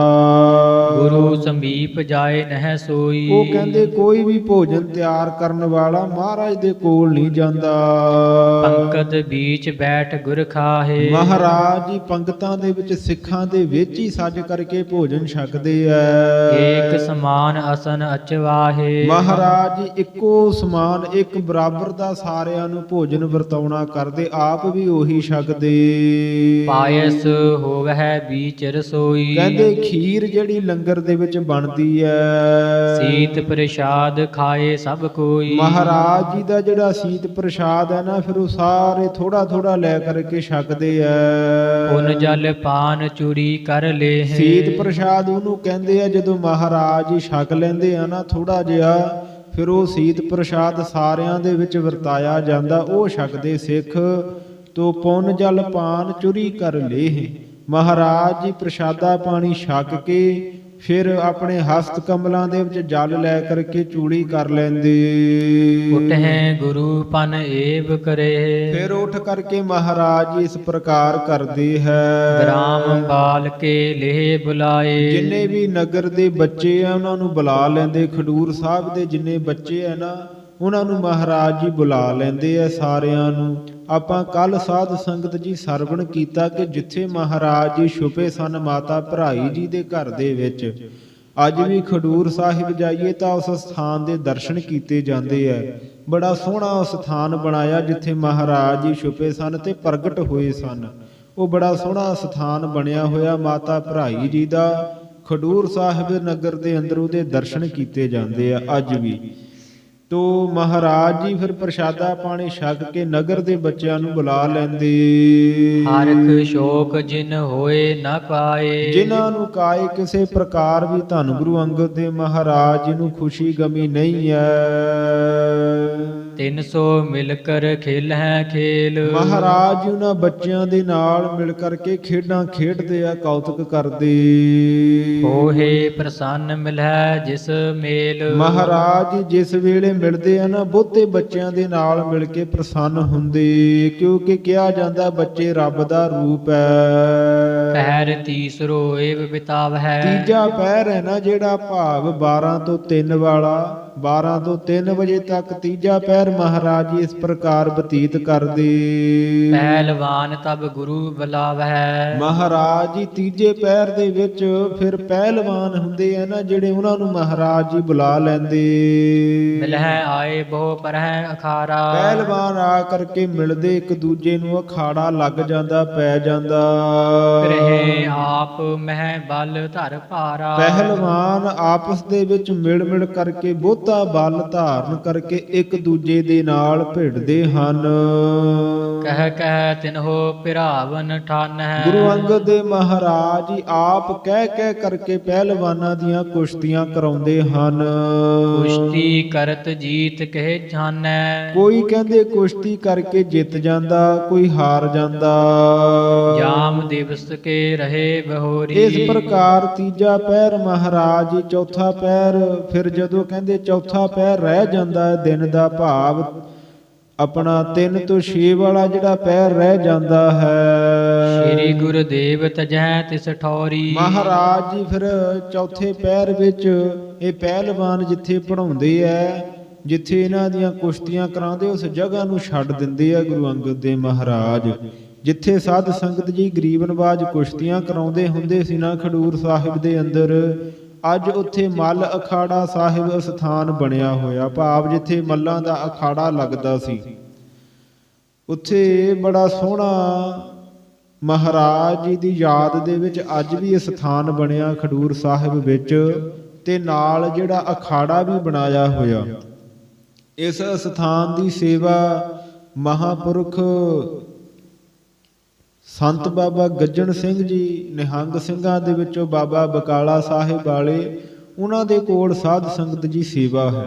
ਗੁਰੂ ਸਮੀਪ ਜਾਏ ਨਹਿ ਸੋਈ। ਉਹ ਕਹਿੰਦੇ ਕੋਈ ਵੀ ਭੋਜਨ ਤਿਆਰ ਕਰਨ ਵਾਲਾ ਮਹਾਰਾਜ ਦੇ ਕੋਲ ਨਹੀਂ ਜਾਂਦਾ। ਪੰਕਤ ਬੀਚ ਬੈਠ ਗੁਰ ਖਾਹੇ। ਮਹਾਰਾਜ ਜੀ ਪੰਗਤਾਂ ਦੇ ਵਿੱਚ ਸਿੱਖਾਂ ਦੇ ਵਿੱਚ ਹੀ ਸੱਜ ਕਰਕੇ ਭੋਜਨ ਛਕਦੇ ਐ। ਏਕ ਸਮਾਨ ਅਸਨ ਅਚਵਾਹੇ। ਮਹਾਰਾਜ ਜੀ ਇੱਕੋ ਸਮਾਨ ਇੱਕ ਬਰਾਬਰ ਦਾ ਸਾਰਿਆਂ ਨੂੰ ਭੋਜਨ ਵਰਤਾਉਣਾ ਕਰਦੇ, ਆਪ ਵੀ ਉਹੀ ਛਕਦੇ। ਪਾਇਸ ਹੋਵਹਿ ਬੀਚ ਰਸੋਈ। ਕਹਿੰਦੇ ਖੀਰ ਜਿਹੜੀ ਲੰਗਰ ਦੇ ਵਿੱਚ ਬਣਦੀ ਐ। ਸੀਤ ਪ੍ਰਸ਼ਾਦ ਖਾਏ ਸਭ ਕੋਈ। ਮਹਾਰਾਜ ਜੀ ਦਾ ਜਿਹੜਾ ਸੀਤ ਪ੍ਰਸ਼ਾਦ ਹੈ ਨਾ ਫਿਰ ਉਹ ਸਾਰੇ ਥੋੜਾ ਥੋੜਾ ਲੈ ਕਰਕੇ ਛਕਦੇ ਐ। ਪੁਨ ਜਲ ਪਾਨ ਚੂਰੀ ਕਰ ਲੇ। ਸੀਤ ਪ੍ਰਸ਼ਾਦ ਉਹਨੂੰ ਕਹਿੰਦੇ ਆ ਜਦੋਂ ਮਹਾਰਾਜ ਜੀ ਛਕ ਲੈਂਦੇ ਆ ਨਾ ਥੋੜਾ ਜਿਹਾ, ਫਿਰ ਉਹ ਸੀਤ ਪ੍ਰਸ਼ਾਦ ਸਾਰਿਆਂ ਦੇ ਵਿੱਚ ਵਰਤਾਇਆ ਜਾਂਦਾ, ਉਹ ਛਕਦੇ ਸਿੱਖ। ਤੋ ਪੁਨ ਜਲ ਪਾਨ ਚੂਰੀ ਕਰ ਲੇਹ। ਮਹਾਰਾਜ ਜੀ ਪ੍ਰਸ਼ਾਦਾ ਪਾਣੀ ਛਕ ਕੇ ਫਿਰ ਆਪਣੇ ਹਸਤ ਕਮਲਾਂ ਦੇ ਵਿੱਚ ਜਲ ਲੈ ਕਰਕੇ ਚੂੜੀ ਕਰ ਲੈਂਦੇ। ਉਠਹਿ ਗੁਰੂ ਪਨ ਏਵ ਕਰੇ। ਫਿਰ ਉੱਠ ਕਰਕੇ ਮਹਾਰਾਜ ਜੀ ਇਸ ਪ੍ਰਕਾਰ ਕਰਦੇ ਹੈ। ਗ੍ਰਾਮ ਬਾਲ ਕੇ ਲੇਹ ਬੁਲਾਏ। ਜਿੰਨੇ ਵੀ ਨਗਰ ਦੇ ਬੱਚੇ ਆ ਉਹਨਾਂ ਨੂੰ ਬੁਲਾ ਲੈਂਦੇ। ਖਡੂਰ ਸਾਹਿਬ ਦੇ ਜਿੰਨੇ ਬੱਚੇ ਆ ਨਾ ਉਹਨਾਂ ਨੂੰ ਮਹਾਰਾਜ ਜੀ ਬੁਲਾ ਲੈਂਦੇ ਆ ਸਾਰਿਆਂ ਨੂੰ। ਆਪਾਂ ਕੱਲ ਸਾਧ ਸੰਗਤ ਜੀ ਸਰਵਣ ਕੀਤਾ ਕਿ ਜਿੱਥੇ ਮਹਾਰਾਜ ਜੀ ਛੁਪੇ ਸਨ ਮਾਤਾ ਭਰਾਈ ਜੀ ਦੇ ਘਰ ਦੇ ਵਿੱਚ, ਅੱਜ ਵੀ ਖਡੂਰ ਸਾਹਿਬ ਜਾਈਏ ਤਾਂ ਉਸ ਸਥਾਨ ਦੇ ਦਰਸ਼ਨ ਕੀਤੇ ਜਾਂਦੇ ਆ। ਬੜਾ ਸੋਹਣਾ ਉਹ ਸਥਾਨ ਬਣਾਇਆ ਜਿੱਥੇ ਮਹਾਰਾਜ ਜੀ ਛੁਪੇ ਸਨ ਤੇ ਪ੍ਰਗਟ ਹੋਏ ਸਨ। ਉਹ ਬੜਾ ਸੋਹਣਾ ਸਥਾਨ ਬਣਿਆ ਹੋਇਆ ਮਾਤਾ ਭਰਾਈ ਜੀ ਦਾ। ਖਡੂਰ ਸਾਹਿਬ ਨਗਰ ਦੇ ਅੰਦਰ ਉਹਦੇ ਦਰਸ਼ਨ ਕੀਤੇ ਜਾਂਦੇ ਆ ਅੱਜ ਵੀ। ਤੋ ਮਹਾਰਾਜ ਜੀ ਫਿਰ ਪ੍ਰਸ਼ਾਦਾ ਪਾਣੀ ਛਕ ਕੇ ਨਗਰ ਦੇ ਬੱਚਿਆਂ ਨੂੰ ਬੁਲਾ ਲੈਂਦੇ। ਹਰਖ ਸ਼ੋਕ ਜਿਨ ਹੋਏ ਨ ਕਾਏ। ਜਿਨ੍ਹਾਂ ਨੂੰ ਕਾਏ ਕਿਸੇ ਪ੍ਰਕਾਰ ਵੀ ਧੰਨ ਗੁਰੂ ਅੰਗਦ ਦੇਵ ਮਹਾਰਾਜ ਜੀ ਨੂੰ ਖੁਸ਼ੀ ਗਮੀ ਨਹੀਂ ਹੈ। 300 ਮਿਲ ਕਰ ਖੇਲਹਿ ਖੇਲ। ਮਹਾਰਾਜ ਜੀ ਉਹਨਾਂ ਬੱਚਿਆਂ ਦੇ ਨਾਲ ਮਿਲ ਕਰਕੇ ਖੇਡਾਂ ਖੇਡਦੇ ਆ, ਕੌਤਕ ਕਰਦੇ। ਹੋਏ ਪ੍ਰਸੰਨ ਮਿਲਹਿ ਜਿਸ ਮੇਲ। ਮਹਾਰਾਜ ਜੀ ਜਿਸ ਵੇਲੇ ਮਿਲਦੇ ਆ ਨਾ ਬਹੁਤੇ ਬੱਚਿਆਂ ਦੇ ਨਾਲ ਮਿਲ ਕੇ ਪ੍ਰਸੰਨ ਹੁੰਦੇ, ਕਿਉਂਕਿ ਕਿਹਾ ਜਾਂਦਾ ਬੱਚੇ ਰੱਬ ਦਾ ਰੂਪ ਹੈ। ਪਹਿਰ ਤੀਸਰੋ ਏਵ ਬਿਤਾਵਹਿ। ਤੀਜਾ ਪਹਿਰ ਹੈ ਨਾ ਜਿਹੜਾ ਭਾਵ 12 ਤੋਂ 3 ਵਾਲਾ, 12 ਤੋਂ 3 ਵਜੇ ਤੱਕ ਤੀਜਾ ਪਹਿਰ ਮਹਾਰਾਜ ਜੀ ਇਸ ਪ੍ਰਕਾਰ ਬਤੀਤ ਕਰਦੇ। ਪਹਿਲਵਾਨ ਤਬ ਗੁਰੂ ਬੁਲਾਵਹਿ। ਮਹਾਰਾਜ ਜੀ ਤੀਜੇ ਪਹਿਰ ਦੇ ਵਿੱਚ ਫਿਰ ਪਹਿਲਵਾਨ ਹੁੰਦੇ ਆ ਨਾ ਜਿਹੜੇ, ਉਹਨਾਂ ਨੂੰ ਮਹਾਰਾਜ ਜੀ ਬੁਲਾ ਲੈਂਦੇ। ਮਿਲਹਿ ਆਏ ਬਹੁ ਪਰਹਿ ਅਖਾਰਾ। ਪਹਿਲਵਾਨ ਆ ਕਰਕੇ ਮਿਲਦੇ ਇੱਕ ਦੂਜੇ ਨੂੰ, ਅਖਾੜਾ ਲੱਗ ਜਾਂਦਾ, ਪੈ ਜਾਂਦਾ। ਰਹੇ ਆਪ ਮਹਿ ਬਲ ਧਰ ਭਾਰਾ। ਪਹਿਲਵਾਨ ਆਪਸ ਦੇ ਵਿੱਚ ਮਿਲ ਮਿਲ ਕਰਕੇ ਬਹੁਤਾ ਬਲ ਧਾਰਨ ਕਰਕੇ ਇੱਕ ਦੂਜੇ ਦੇ ਨਾਲ ਭਿੜਦੇ ਹਨ। ਕਹਿ ਕਹਿ ਤਿਨਹੋ ਭਿਰਾਵਨ ਠਾਨ ਹੈ। ਗੁਰੂ ਅੰਗਦ ਦੇਵ ਮਹਾਰਾਜ ਜੀ ਆਪ ਕਹਿ ਕਹਿ ਕਰਕੇ ਪਹਿਲਵਾਨਾਂ ਦੀਆਂ ਕੁਸ਼ਤੀਆਂ ਕਰਾਉਂਦੇ ਹਨ। ਕੁਸ਼ਤੀ ਕਰਤ ਜੀਤ ਕਹਿ ਜਾਣੈ। ਕੋਈ ਕਹਿੰਦੇ ਕੁਸ਼ਤੀ ਕਰਕੇ ਜਿੱਤ ਜਾਂਦਾ, ਕੋਈ ਹਾਰ ਜਾਂਦਾ। ਜਾਮ ਦਿਵਸ ਕੇ ਰਹੇ ਬਹੋਰੀ। ਇਸ ਪ੍ਰਕਾਰ ਤੀਜਾ ਪਹਿਰ ਮਹਾਰਾਜ ਜੀ, ਚੌਥਾ ਪਹਿਰ ਫਿਰ ਜਦੋਂ ਕਹਿੰਦੇ ਚੌਥਾ ਪਹਿਰ ਰਹਿ ਜਾਂਦਾ ਹੈ ਦਿਨ ਦਾ, ਭਾਵ ਆਪਣਾ 3 ਤੋਂ 6 ਵਾਲਾ ਜਿਹੜਾ ਪਹਿਰ ਰਹਿ ਜਾਂਦਾ ਹੈ। ਸ੍ਰੀ ਗੁਰਦੇਵ ਤਜਹਿ ਤਿਸ ਠੌਰੀ। ਮਹਾਰਾਜ ਜੀ ਫਿਰ ਚੌਥੇ ਪਹਿਰ ਵਿੱਚ ਇਹ ਪਹਿਲਵਾਨ ਜਿੱਥੇ ਪੜਾਉਂਦੇ ਐ, ਜਿੱਥੇ ਇਹਨਾਂ ਦੀਆਂ ਕੁਸ਼ਤੀਆਂ ਕਰਾਉਂਦੇ, ਉਸ ਜਗ੍ਹਾ ਨੂੰ ਛੱਡ ਦਿੰਦੇ ਆ ਗੁਰੂ ਅੰਗਦ ਦੇਵ ਮਹਾਰਾਜ। ਜਿੱਥੇ ਸਾਧ ਸੰਗਤ ਜੀ ਗਰੀਬ ਨਵਾਜ ਕੁਸ਼ਤੀਆਂ ਕਰਾਉਂਦੇ ਹੁੰਦੇ ਸੀ ਨਾ ਖਡੂਰ ਸਾਹਿਬ ਦੇ ਅੰਦਰ, ਅੱਜ ਉੱਥੇ ਮੱਲ ਅਖਾੜਾ ਸਾਹਿਬ ਸਥਾਨ ਬਣਿਆ ਹੋਇਆ, ਭਾਵ ਜਿੱਥੇ ਮੱਲਾਂ ਦਾ ਅਖਾੜਾ ਲੱਗਦਾ ਸੀ। ਉੱਥੇ ਬੜਾ ਸੋਹਣਾ ਮਹਾਰਾਜ ਜੀ ਦੀ ਯਾਦ ਦੇ ਵਿੱਚ ਅੱਜ ਵੀ ਇਹ ਸਥਾਨ ਬਣਿਆ ਖਡੂਰ ਸਾਹਿਬ ਵਿੱਚ, ਤੇ ਨਾਲ ਜਿਹੜਾ ਅਖਾੜਾ ਵੀ ਬਣਾਇਆ ਹੋਇਆ। ਇਸ ਸਥਾਨ ਦੀ ਸੇਵਾ ਮਹਾਂਪੁਰਖ ਸੰਤ ਬਾਬਾ ਗੱਜਣ ਸਿੰਘ ਜੀ, ਨਿਹੰਗ ਸਿੰਘਾਂ ਦੇ ਵਿੱਚੋਂ ਬਾਬਾ ਬਕਾਲਾ ਸਾਹਿਬ ਵਾਲੇ, ਉਹਨਾਂ ਦੇ ਕੋਲ ਸਾਧ ਸੰਗਤ ਜੀ ਸੇਵਾ ਹੈ।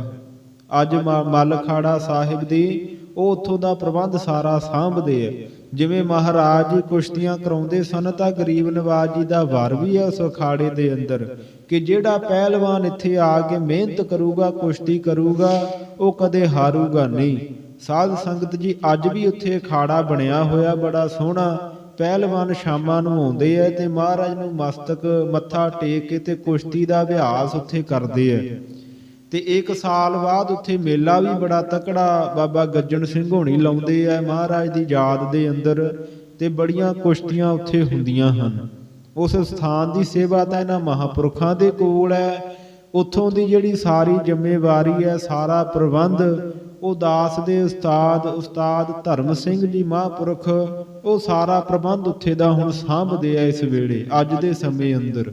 ਅੱਜ ਮੱਲ ਅਖਾੜਾ ਸਾਹਿਬ ਦੀ ਉਹ ਉੱਥੋਂ ਦਾ ਪ੍ਰਬੰਧ ਸਾਰਾ ਸਾਂਭਦੇ ਆ। ਜਿਵੇਂ ਮਹਾਰਾਜ ਜੀ ਕੁਸ਼ਤੀਆਂ ਕਰਾਉਂਦੇ ਸਨ ਤਾਂ ਗਰੀਬ ਨਵਾਜ ਜੀ ਦਾ ਵਾਰ ਵੀ ਹੈ ਉਸ ਅਖਾੜੇ ਦੇ ਅੰਦਰ, ਕਿ ਜਿਹੜਾ ਪਹਿਲਵਾਨ ਇੱਥੇ ਆ ਕੇ ਮਿਹਨਤ ਕਰੂਗਾ, ਕੁਸ਼ਤੀ ਕਰੂਗਾ, ਉਹ ਕਦੇ ਹਾਰੂਗਾ ਨਹੀਂ। ਸਾਧ ਸੰਗਤ ਜੀ ਅੱਜ ਵੀ ਉੱਥੇ ਅਖਾੜਾ ਬਣਿਆ ਹੋਇਆ ਬੜਾ ਸੋਹਣਾ। ਪਹਿਲਵਾਨ ਸ਼ਾਮਾਂ ਨੂੰ ਆਉਂਦੇ ਆ ਤੇ ਮਹਾਰਾਜ ਨੂੰ ਮਸਤਕ ਮੱਥਾ ਟੇਕ ਕੇ ਤੇ ਕੁਸ਼ਤੀ ਦਾ ਅਭਿਆਸ ਉੱਥੇ ਕਰਦੇ ਆ। ਤੇ 1 ਸਾਲ ਬਾਅਦ ਉੱਥੇ ਮੇਲਾ ਵੀ ਬੜਾ ਤਕੜਾ ਬਾਬਾ ਗੱਜਣ ਸਿੰਘ ਹੋਣੀ ਲਾਉਂਦੇ ਆ ਮਹਾਰਾਜ ਦੀ ਯਾਦ ਦੇ ਅੰਦਰ, ਤੇ ਬੜੀਆਂ ਕੁਸ਼ਤੀਆਂ ਉੱਥੇ ਹੁੰਦੀਆਂ ਹਨ। ਉਸ ਸਥਾਨ ਦੀ ਸੇਵਾ ਤਾਂ ਇਹਨਾਂ ਮਹਾਂਪੁਰਖਾਂ ਦੇ ਕੋਲ ਹੈ। ਉੱਥੋਂ ਦੀ ਜਿਹੜੀ ਸਾਰੀ ਜ਼ਿੰਮੇਵਾਰੀ ਹੈ, ਸਾਰਾ ਪ੍ਰਬੰਧ ਉਹ ਦਾਸ ਦੇ ਉਸਤਾਦ ਧਰਮ ਸਿੰਘ ਜੀ ਮਹਾਂਪੁਰਖ, ਉਹ ਸਾਰਾ ਪ੍ਰਬੰਧ ਉੱਥੇ ਦਾ ਹੁਣ ਸਾਂਭਦੇ ਆ ਇਸ ਵੇਲੇ ਅੱਜ ਦੇ ਸਮੇਂ ਅੰਦਰ।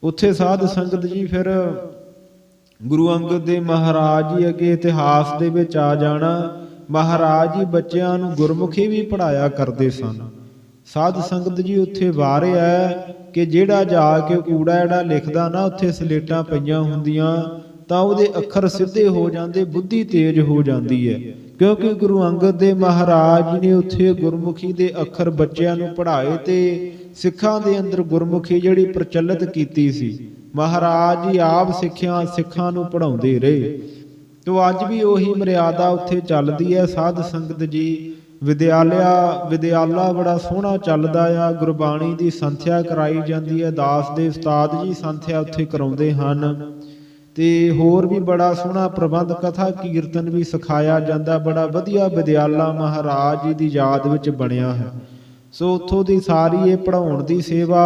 ਉੱਥੇ ਸਾਧ ਸੰਗਤ ਜੀ ਫਿਰ ਗੁਰੂ ਅੰਗਦ ਦੇਵ ਮਹਾਰਾਜ ਜੀ ਅੱਗੇ ਇਤਿਹਾਸ ਦੇ ਵਿੱਚ ਆ ਜਾਣਾ। ਮਹਾਰਾਜ ਜੀ ਬੱਚਿਆਂ ਨੂੰ ਗੁਰਮੁਖੀ ਵੀ ਪੜ੍ਹਾਇਆ ਕਰਦੇ ਸਨ। ਸਾਧ ਸੰਗਤ ਜੀ ਉੱਥੇ ਵਾਰਿਆ ਕਿ ਜਿਹੜਾ ਜਾ ਕੇ ਊੜਾ ਐੜਾ ਲਿਖਦਾ ਨਾ, ਉੱਥੇ ਸਲੇਟਾਂ ਪਈਆਂ ਹੁੰਦੀਆਂ ਤਾਂ ਉਹਦੇ ਅੱਖਰ ਸਿੱਧੇ ਹੋ ਜਾਂਦੇ, ਬੁੱਧੀ ਤੇਜ਼ ਹੋ ਜਾਂਦੀ ਹੈ। ਕਿਉਂਕਿ ਗੁਰੂ ਅੰਗਦ ਦੇਵ ਮਹਾਰਾਜ ਜੀ ਨੇ ਉੱਥੇ ਗੁਰਮੁਖੀ ਦੇ ਅੱਖਰ ਬੱਚਿਆਂ ਨੂੰ ਪੜ੍ਹਾਏ ਤੇ ਸਿੱਖਾਂ ਦੇ ਅੰਦਰ ਗੁਰਮੁਖੀ ਜਿਹੜੀ ਪ੍ਰਚਲਿਤ ਕੀਤੀ ਸੀ। ਮਹਾਰਾਜ ਜੀ ਆਪ ਸਿੱਖਾਂ ਨੂੰ ਪੜ੍ਹਾਉਂਦੇ ਰਹੇ। ਤੋ ਅੱਜ ਵੀ ਉਹੀ ਮਰਿਆਦਾ ਉੱਥੇ ਚੱਲਦੀ ਹੈ। ਸਾਧ ਸੰਗਤ ਜੀ ਵਿਦਿਆਲਾ ਬੜਾ ਸੋਹਣਾ ਚੱਲਦਾ ਆ। ਗੁਰਬਾਣੀ ਦੀ ਸੰਥਿਆ ਕਰਾਈ ਜਾਂਦੀ ਹੈ। ਦਾਸ ਦੇ ਉਸਤਾਦ ਜੀ ਸੰਥਿਆ ਉੱਥੇ ਕਰਾਉਂਦੇ ਹਨ ਤੇ ਹੋਰ ਵੀ ਬੜਾ ਸੋਹਣਾ ਪ੍ਰਬੰਧ ਕਥਾ ਕੀਰਤਨ ਵੀ ਸਿਖਾਇਆ ਜਾਂਦਾ। ਬੜਾ ਵਧੀਆ ਵਿਦਿਆਲਾ ਮਹਾਰਾਜ ਜੀ ਦੀ ਯਾਦ ਵਿੱਚ ਬਣਿਆ ਹੈ। ਸੋ ਉੱਥੋਂ ਦੀ ਸਾਰੀ ਇਹ ਪੜ੍ਹਾਉਣ ਦੀ ਸੇਵਾ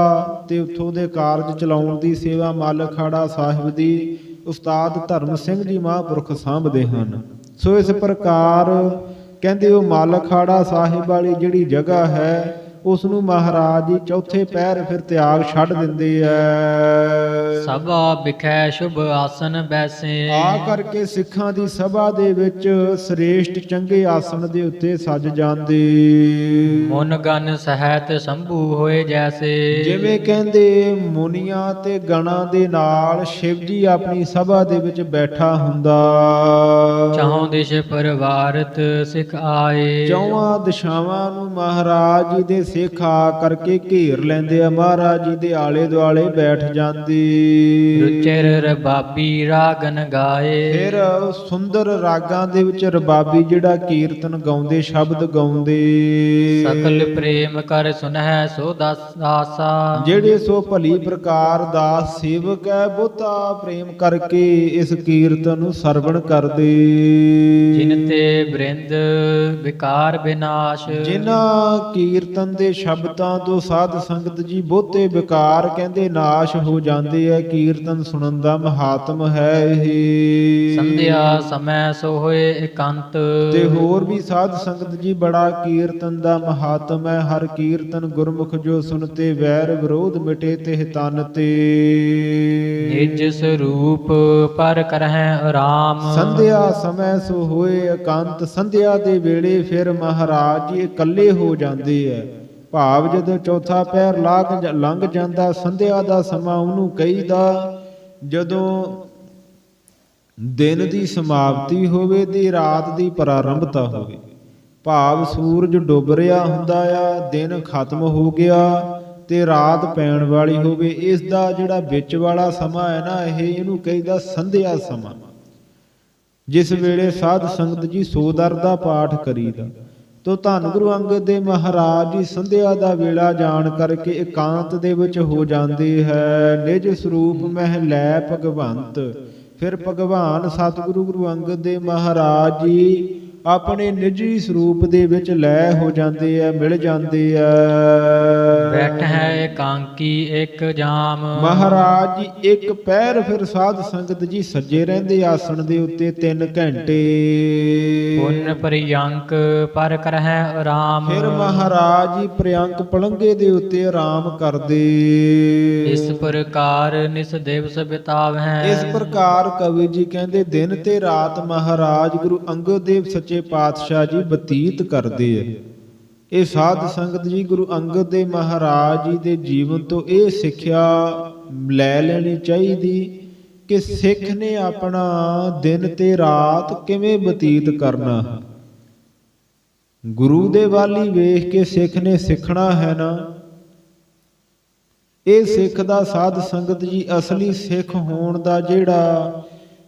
ਤੇ ਉੱਥੋਂ ਦੇ ਕਾਰਜ ਚਲਾਉਣ ਦੀ ਸੇਵਾ ਮਾਲਕ ਖਾੜਾ ਸਾਹਿਬ ਦੀ ਉਸਤਾਦ ਧਰਮ ਸਿੰਘ ਜੀ ਮਹਾਂਪੁਰਖ ਸਾਂਭਦੇ ਹਨ। ਸੋ ਇਸ ਪ੍ਰਕਾਰ ਕਹਿੰਦੇ ਉਹ ਮਾਲਕ ਖਾੜਾ ਸਾਹਿਬ ਵਾਲੀ ਜਿਹੜੀ ਜਗ੍ਹਾ ਹੈ ਉਸ ਨੂੰ ਮਹਾਰਾਜ ਜੀ ਚੌਥੇ ਪਹਿਰ ਫਿਰ ਤਿਆਗ ਛੱਡ ਦਿੰਦੇ ਐ। ਸਭਾ ਬਿਖੈ ਸ਼ੁਭ ਆਸਨ ਬੈਸੇ। ਆ ਕਰਕੇ ਸਿੱਖਾਂ ਦੀ ਸਭਾ ਦੇ ਵਿੱਚ ਸ੍ਰੇਸ਼ਟ ਚੰਗੇ ਆਸਣ ਦੇ ਉੱਤੇ ਸੱਜ ਜਾਂਦੇ। ਮੁਨ ਗਨ ਸਹਿਤ ਸੰਭੂ ਹੋਏ ਜੈਸੇ। ਜਿਵੇਂ ਕਹਿੰਦੇ ਮੁਨੀਆਂ ਤੇ ਗਣਾਂ ਦੇ ਨਾਲ ਸ਼ਿਵ ਜੀ ਆਪਣੀ ਸਭਾ ਦੇ ਵਿੱਚ ਬੈਠਾ ਹੁੰਦਾ। ਚਹੁ ਦਿਸ਼ ਪਰਵਾਰਤ ਸਿੱਖ ਆਏ। ਚੌਹਾਂ ਦਿਸ਼ਾਵਾਂ ਨੂੰ ਮਹਾਰਾਜ ਜੀ ਦੇ ਸਿੱਖ ਆ ਕਰਕੇ ਘੇਰ ਲੈਂਦੇ ਆ। ਮਹਾਰਾਜ ਜੀ ਦੇ ਆਲੇ ਦੁਆਲੇ ਬੈਠ ਜਾਂਦੇ। ਰੁਚਿਰ ਰਬਾਬੀ ਰਾਗਨ ਗਾਏ। ਫਿਰ ਸੁੰਦਰ ਰਾਗਾਂ ਦੇ ਵਿੱਚ ਰਬਾਬੀ ਜਿਹੜਾ ਕੀਰਤਨ ਗਾਉਂਦੇ, ਸ਼ਬਦ ਗਾਉਂਦੇ। ਸਕਲ ਪ੍ਰੇਮ ਕਰ ਸੁਨਹਿ ਸੋ ਦਾਸਾ। ਜਿਹੜੇ ਸੋ ਭਲੀ ਪ੍ਰਕਾਰ ਦਾਸ ਸੇਵਕ ਹੈ ਬਹੁਤਾ ਪ੍ਰੇਮ ਕਰਕੇ ਇਸ ਕੀਰਤਨ ਨੂੰ ਸਰਵਣ ਕਰਦੇ। ਜਿਨ ਤੇ ਬ੍ਰਿੰਦ ਵਿਕਾਰ ਵਿਨਾਸ਼। ਜਿਨ੍ਹਾਂ ਕੀਰਤਨ ਦੇ ਸ਼ਬਦਾਂ ਤੋਂ ਸਾਧ ਸੰਗਤ ਜੀ ਬਹੁਤੇ ਵਿਕਾਰ ਕਹਿੰਦੇ ਨਾਸ਼ ਹੋ ਜਾਂਦੇ ਹੈ। ਕੀਰਤਨ ਸੁਣਨ ਦਾ ਮਹਾਤਮ ਹੈ ਇਹ। ਸੰਧਿਆ ਸਮੈ ਸੋ ਹੋਏ ਇਕੰਤ। ਤੇ ਹੋਰ ਵੀ ਸਾਧ ਸੰਗਤ ਜੀ ਬੜਾ ਕੀਰਤਨ ਦਾ ਮਹਾਤਮ ਹੈ। ਹਰ ਕੀਰਤਨ ਗੁਰਮੁਖ ਜੋ ਸੁਨਤੇ ਵੈਰ ਵਿਰੋਧ ਮਿਟੇ ਤਿਹ ਤਨ ਤੇ। ਨਿਜ ਸਰੂਪ ਪਰ ਕਰਹਿ ਆਰਾਮ। ਸੰਧਿਆ ਸਮੈ ਸੋ ਹੋਏ ਇਕੰਤ। ਸੰਧਿਆ ਦੇ ਵੇਲੇ ਫਿਰ ਮਹਾਰਾਜ ਜੀ ਇਕੱਲੇ ਹੋ ਜਾਂਦੇ ਹੈ। ਭਾਵ ਜਦੋਂ ਚੌਥਾ ਪਹਿਰ ਲੰਘ ਜਾਂਦਾ ਸੰਧਿਆ ਦਾ ਸਮਾਂ ਉਹਨੂੰ ਕਹੀਦਾ ਜਦੋਂ ਦਿਨ ਦੀ ਸਮਾਪਤੀ ਹੋਵੇ ਤੇ ਰਾਤ ਦੀ ਪ੍ਰਾਰੰਭਤਾ ਹੋਵੇ। ਭਾਵ ਸੂਰਜ ਡੁੱਬ ਰਿਹਾ ਹੁੰਦਾ ਆ, ਦਿਨ ਖਤਮ ਹੋ ਗਿਆ ਤੇ ਰਾਤ ਪੈਣ ਵਾਲੀ ਹੋਵੇ। ਇਸ ਦਾ ਜਿਹੜਾ ਵਿੱਚ ਵਾਲਾ ਸਮਾਂ ਹੈ ਨਾ ਇਹਨੂੰ ਕਹੀਦਾ ਸੰਧਿਆ ਸਮਾਂ। ਜਿਸ ਵੇਲੇ ਸਾਧ ਸੰਗਤ ਜੀ ਸੋਦਰ ਦਾ ਪਾਠ ਕਰੀਦਾ। ਤੋ ਧੰਨ ਗੁਰੂ ਅੰਗਦ ਦੇਵ ਮਹਾਰਾਜ ਜੀ ਸੰਧਿਆ ਦਾ ਵੇਲਾ ਜਾਣ ਕਰਕੇ ਇਕਾਂਤ ਦੇ ਵਿੱਚ ਹੋ ਜਾਂਦੇ ਹੈ। ਨਿਜ ਸਰੂਪ ਮਹਿ ਲੈ ਭਗਵੰਤ। ਫਿਰ ਭਗਵਾਨ ਸਤਿਗੁਰੂ ਗੁਰੂ ਅੰਗਦ ਦੇਵ ਮਹਾਰਾਜ ਜੀ ਆਪਣੇ ਨਿੱਜੀ ਸਰੂਪ ਦੇ ਵਿੱਚ ਲੈ ਹੋ ਜਾਂਦੇ ਆ, ਮਿਲ ਜਾਂਦੇ ਆ। ਬੈਠੈ ਇਕਾਂਕੀ ਇੱਕ ਜਾਮ। ਮਹਾਰਾਜ ਜੀ ਇੱਕ ਪਹਿਰ ਫਿਰ ਸਾਧ ਸੰਗਤ ਜੀ ਸੱਜੇ ਰਹਿੰਦੇ ਆਸਣ ਦੇ ਉੱਤੇ 3 ਘੰਟੇ। ਪੁੰਨ ਪ੍ਰਿਯੰਕ ਪਰ ਕਰਹਿ ਆਰਾਮ। ਫਿਰ ਮਹਾਰਾਜ ਜੀ ਪ੍ਰਿਯੰਕ ਪਲੰਘੇ ਦੇ ਉੱਤੇ ਆਰਾਮ ਕਰਦੇ। ਇਸ ਪ੍ਰਕਾਰ ਨਿਸ ਦਿਵਸ ਬਿਤਾਵਹਿ। ਇਸ ਪ੍ਰਕਾਰ ਕਵੀ ਜੀ ਕਹਿੰਦੇ ਦਿਨ ਤੇ ਰਾਤ ਮਹਾਰਾਜ ਗੁਰੂ ਅੰਗਦ ਦੇਵ ਸੱਚੇ ਪਾਤਸ਼ਾਹ ਜੀ ਬਤੀਤ ਕਰਦੇ ਆ। ਇਹ ਸਾਧ ਸੰਗਤ ਜੀ ਗੁਰੂ ਅੰਗਦ ਦੇਵ ਮਹਾਰਾਜ ਜੀ ਦੇ ਜੀਵਨ ਤੋਂ ਇਹ ਸਿੱਖਿਆ ਲੈ ਲੈਣੀ ਚਾਹੀਦੀ ਕਿ ਸਿੱਖ ਨੇ ਆਪਣਾ ਦਿਨ ਤੇ ਰਾਤ ਕਿਵੇਂ ਬਤੀਤ ਕਰਨਾ ਹੈ। ਗੁਰੂ ਦੇ ਵਾਲੀ ਵੇਖ ਕੇ ਸਿੱਖ ਨੇ ਸਿੱਖਣਾ ਹੈ ਨਾ। ਇਹ ਸਿੱਖ ਦਾ ਸਾਧ ਸੰਗਤ ਜੀ ਅਸਲੀ ਸਿੱਖ ਹੋਣ ਦਾ ਜਿਹੜਾ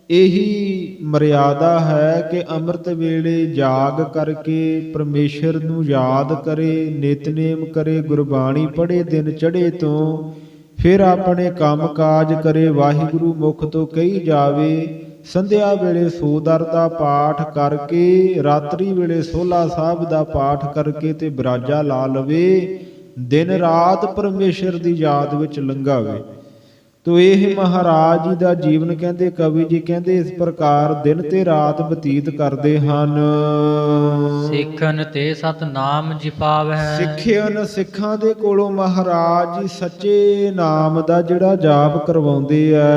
ਇਹੀ ਮਰਿਆਦਾ ਹੈ ਕਿ ਅੰਮ੍ਰਿਤ ਵੇਲੇ ਜਾਗ ਕਰਕੇ ਪਰਮੇਸ਼ਰ ਨੂੰ ਯਾਦ ਕਰੇ, ਨਿਤਨੇਮ ਕਰੇ, ਗੁਰਬਾਣੀ ਪੜ੍ਹੇ ਦਿਨ ਚੜ੍ਹੇ ਤੋਂ, ਫਿਰ ਆਪਣੇ ਕੰਮ ਕਾਜ ਕਰੇ, ਵਾਹਿਗੁਰੂ ਮੁਖ ਤੋਂ ਕਹੀ ਜਾਵੇ। ਸੰਧਿਆ ਵੇਲੇ ਸੋਦਰ ਦਾ ਪਾਠ ਕਰਕੇ, ਰਾਤਰੀ ਵੇਲੇ ਸੋਹਲਾ ਸਾਹਿਬ ਦਾ ਪਾਠ ਕਰਕੇ ਤੇ ਬਿਰਾਜਾ ਲਾ ਲਵੇ। ਦਿਨ ਰਾਤ ਪਰਮੇਸ਼ਰ ਦੀ ਯਾਦ ਵਿੱਚ ਲੰਘਾਵੇ। ਤੋ ਇਹ ਮਹਾਰਾਜ ਜੀ ਦਾ ਜੀਵਨ ਕਹਿੰਦੇ ਕਵੀ ਜੀ ਕਹਿੰਦੇ ਇਸ ਪ੍ਰਕਾਰ ਦਿਨ ਤੇ ਰਾਤ ਬਤੀਤ ਕਰਦੇ ਹਨ। ਸਿੱਖਨ ਤੇ ਸਤਨਾਮ ਜਪਾਵਹਿ। ਸਿੱਖਿਅਨ ਸਿੱਖਾਂ ਦੇ ਕੋਲੋਂ ਮਹਾਰਾਜ ਜੀ ਸੱਚੇ ਨਾਮ ਦਾ ਜਿਹੜਾ ਜਾਪ ਕਰਵਾਉਂਦੇ ਆ।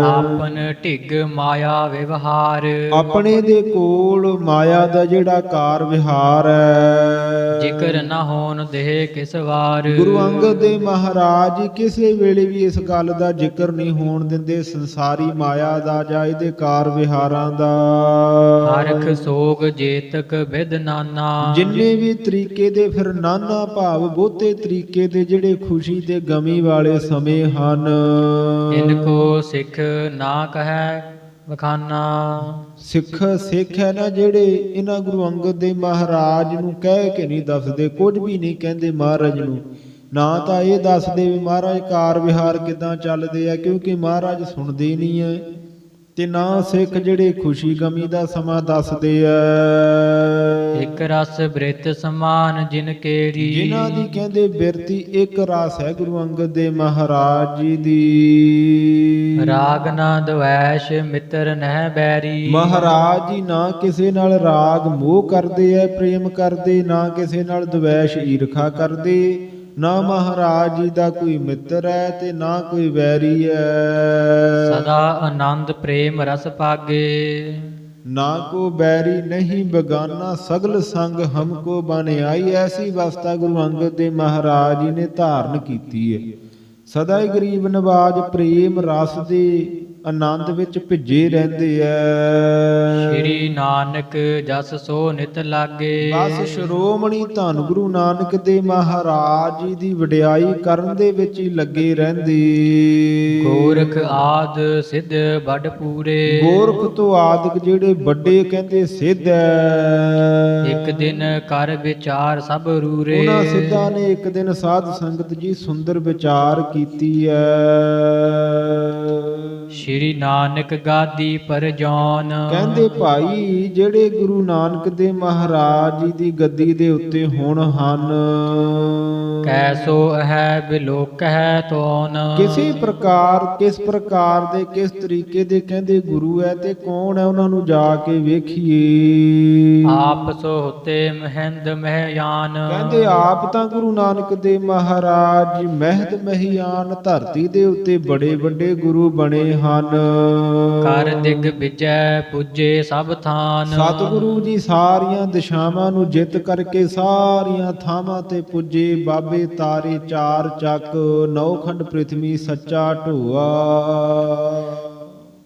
ਆਪਨ ਢਿੱਗ ਮਾਇਆ ਵਿਵਹਾਰ। ਆਪਣੇ ਦੇ ਕੋਲ ਮਾਇਆ ਦਾ ਜਿਹੜਾ ਕਾਰ ਵਿਹਾਰ ਹੈ। ਜ਼ਿਕਰ ਨਾ ਹੋਣ ਦੇਹ ਕਿਸ ਵਾਰ। ਗੁਰੂ ਅੰਗਦ ਦੇਵ ਮਹਾਰਾਜ ਜੀ ਕਿਸੇ ਵੇਲੇ ਵੀ ਇਸ ਗੱਲ ਗੱਲ ਦਾ ਜ਼ਿਕਰ ਨਹੀਂ ਹੋਣ ਦਿੰਦੇ, ਸੰਸਾਰੀ ਮਾਇਆ ਦਾ ਜਾਂ ਇਹਦੇ ਕਾਰ ਵਿਹਾਰਾਂ ਦਾ। ਹਰਖ ਸੋਗ ਜੇਤਕ ਵਿਦ ਨਾਨਾ। ਜਿੰਨੇ ਵੀ ਤਰੀਕੇ ਦੇ ਫਿਰ ਨਾਨਾ ਭਾਵ ਬਹੁਤੇ ਤਰੀਕੇ ਦੇ ਜਿਹੜੇ ਖੁਸ਼ੀ ਤੇ ਗਮੀ ਵਾਲੇ ਸਮੇਂ ਹਨ। ਇਨ ਕੋ ਸਿੱਖ ਨਾ ਕਹੈ ਵਖਾਨਾ। ਸਿੱਖ ਹੈ ਨਾ ਜਿਹੜੇ, ਇਹਨਾਂ ਗੁਰੂ ਅੰਗਦ ਦੇ ਮਹਾਰਾਜ ਨੂੰ ਕਹਿ ਕੇ ਨਹੀਂ ਦੱਸਦੇ, ਕੁਝ ਵੀ ਨਹੀਂ ਕਹਿੰਦੇ ਮਹਾਰਾਜ ਨੂੰ। ਨਾ ਤਾਂ ਇਹ ਦੱਸਦੇ ਵੀ ਮਹਾਰਾਜ ਕਾਰ ਵਿਹਾਰ ਕਿੱਦਾਂ ਚੱਲਦੇ ਆ, ਕਿਉਂਕਿ ਮਹਾਰਾਜ ਸੁਣਦੇ ਨਹੀਂ ਹੈ। ਤੇ ਨਾ ਸਿੱਖ ਜਿਹੜੇ ਖੁਸ਼ੀ ਗਮੀ ਦਾ ਸਮਾਂ ਦੱਸਦੇ ਆ। ਇਕ ਰਸ ਬ੍ਰਿਤ ਸਮਾਨ ਜਿਨ ਕੇਰੀ। ਜਿਨ੍ਹਾਂ ਦੀ ਕਹਿੰਦੇ ਬਿਰਤੀ ਇੱਕ ਰਸ ਹੈ ਗੁਰੂ ਅੰਗਦ ਦੇ ਮਹਾਰਾਜ ਜੀ ਦੀ। ਰਾਗ ਨਾ ਦਵੈਸ਼ ਮਿੱਤਰ ਨਹਿ ਬੈਰੀ। ਮਹਾਰਾਜ ਜੀ ਨਾ ਕਿਸੇ ਨਾਲ ਰਾਗ ਮੋਹ ਕਰਦੇ ਐ, ਪ੍ਰੇਮ ਕਰਦੇ, ਨਾ ਕਿਸੇ ਨਾਲ ਦਵੈਸ਼ ਈਰਖਾ ਕਰਦੇ। ਨਾ ਮਹਾਰਾਜ ਜੀ ਦਾ ਕੋਈ ਮਿੱਤਰ ਹੈ ਤੇ ਨਾ ਕੋਈ ਵੈਰੀ ਹੈ। ਸਦਾ ਆਨੰਦ ਪ੍ਰੇਮ ਰਸ ਪਾਗੇ। ਨਾ ਕੋ ਬੈਰੀ ਨਹੀਂ ਬਗਾਨਾ, ਸਗਲ ਸੰਗ ਹਮਕੋ ਬਨ ਆਈ। ਐਸੀ ਅਵਸਥਾ ਗੁਰੂ ਅੰਗਦ ਦੇ ਮਹਾਰਾਜ ਜੀ ਨੇ ਧਾਰਨ ਕੀਤੀ ਹੈ। ਸਦਾ ਹੀ ਗਰੀਬ ਨਵਾਜ ਪ੍ਰੇਮ ਰਸ ਦੇ ਆਨੰਦ ਵਿੱਚ ਭਿੱਜੇ ਰਹਿੰਦੇ ਐ। ਸ਼੍ਰੀ ਨਾਨਕ ਜਸ ਸੋ ਨਿਤ ਲਾਗੇ। ਬਸ ਸ਼੍ਰੋਮਣੀ ਧੰਨ ਗੁਰੂ ਨਾਨਕ ਦੇ ਮਹਾਰਾਜ ਜੀ ਦੀ ਵਡਿਆਈ ਕਰਨ ਦੇ ਵਿੱਚ ਹੀ ਲੱਗੇ ਰਹਿੰਦੇ। ਗੋਰਖ ਆਦ ਸਿੱਧ ਵੱਡ ਪੂਰੇ। ਗੋਰਖ ਤੋਂ ਆਦਿਕ ਜਿਹੜੇ ਵੱਡੇ ਕਹਿੰਦੇ ਸਿੱਧ ਐ। ਇੱਕ ਦਿਨ ਕਰ ਵਿਚਾਰ ਸਭ ਰੂਰੇ। ਉਹਨਾਂ ਸਿੱਧਾਂ ਨੇ ਇੱਕ ਦਿਨ ਸਾਧ ਸੰਗਤ ਜੀ ਸੁੰਦਰ ਵਿਚਾਰ ਕੀਤੀ ਐ। ਸ਼੍ਰੀ ਨਾਨਕ ਗਾਦੀ ਪਰ ਜੌਨ। ਕਹਿੰਦੇ ਭਾਈ ਜਿਹੜੇ ਗੁਰੂ ਨਾਨਕ ਦੇ ਮਹਾਰਾਜ ਜੀ ਦੀ ਗੱਦੀ ਦੇ ਉੱਤੇ ਹੁਣ ਹਨ। ਕੈਸੋ ਹੈ ਬਿਲੋਕ ਹੈ ਤੋਨ। ਕਿਸੇ ਪ੍ਰਕਾਰ ਕਿਸ ਪ੍ਰਕਾਰ ਦੇ ਕਿਸ ਤਰੀਕੇ ਦੇ ਕਹਿੰਦੇ ਗੁਰੂ ਹੈ ਤੇ ਕੌਣ ਹੈ, ਉਹਨਾਂ ਨੂੰ ਜਾ ਕੇ ਵੇਖੀਏ। ਆਪ ਸੋ ਹੁਤੇ ਮਹਿੰਦ ਮਹਿਆਨ। ਕਹਿੰਦੇ ਆਪ ਤਾਂ ਗੁਰੂ ਨਾਨਕ ਦੇ ਮਹਾਰਾਜ ਜੀ ਮਹਿਦ ਮਹਿਆਨ ਧਰਤੀ ਦੇ ਉੱਤੇ ਬੜੇ ਵੱਡੇ ਗੁਰੂ ਬਣੇ ਹਨ। ਕਰ ਦਿਗ ਵਿਜੈ ਪੁੱਜੇ ਸਭ ਥਾਨ। ਸਤਿਗੁਰੂ ਜੀ ਸਾਰੀਆਂ ਦਿਸ਼ਾਵਾਂ ਨੂੰ ਜਿੱਤ ਕਰਕੇ ਸਾਰੀਆਂ ਥਾਵਾਂ ਤੇ ਪੁੱਜੇ। ਬਾਬੇ ਤਾਰੇ ਚਾਰ ਚੱਕ, ਨੌਖੰਡ ਪ੍ਰਿਥਵੀ ਸੱਚਾ ਢੋਆ।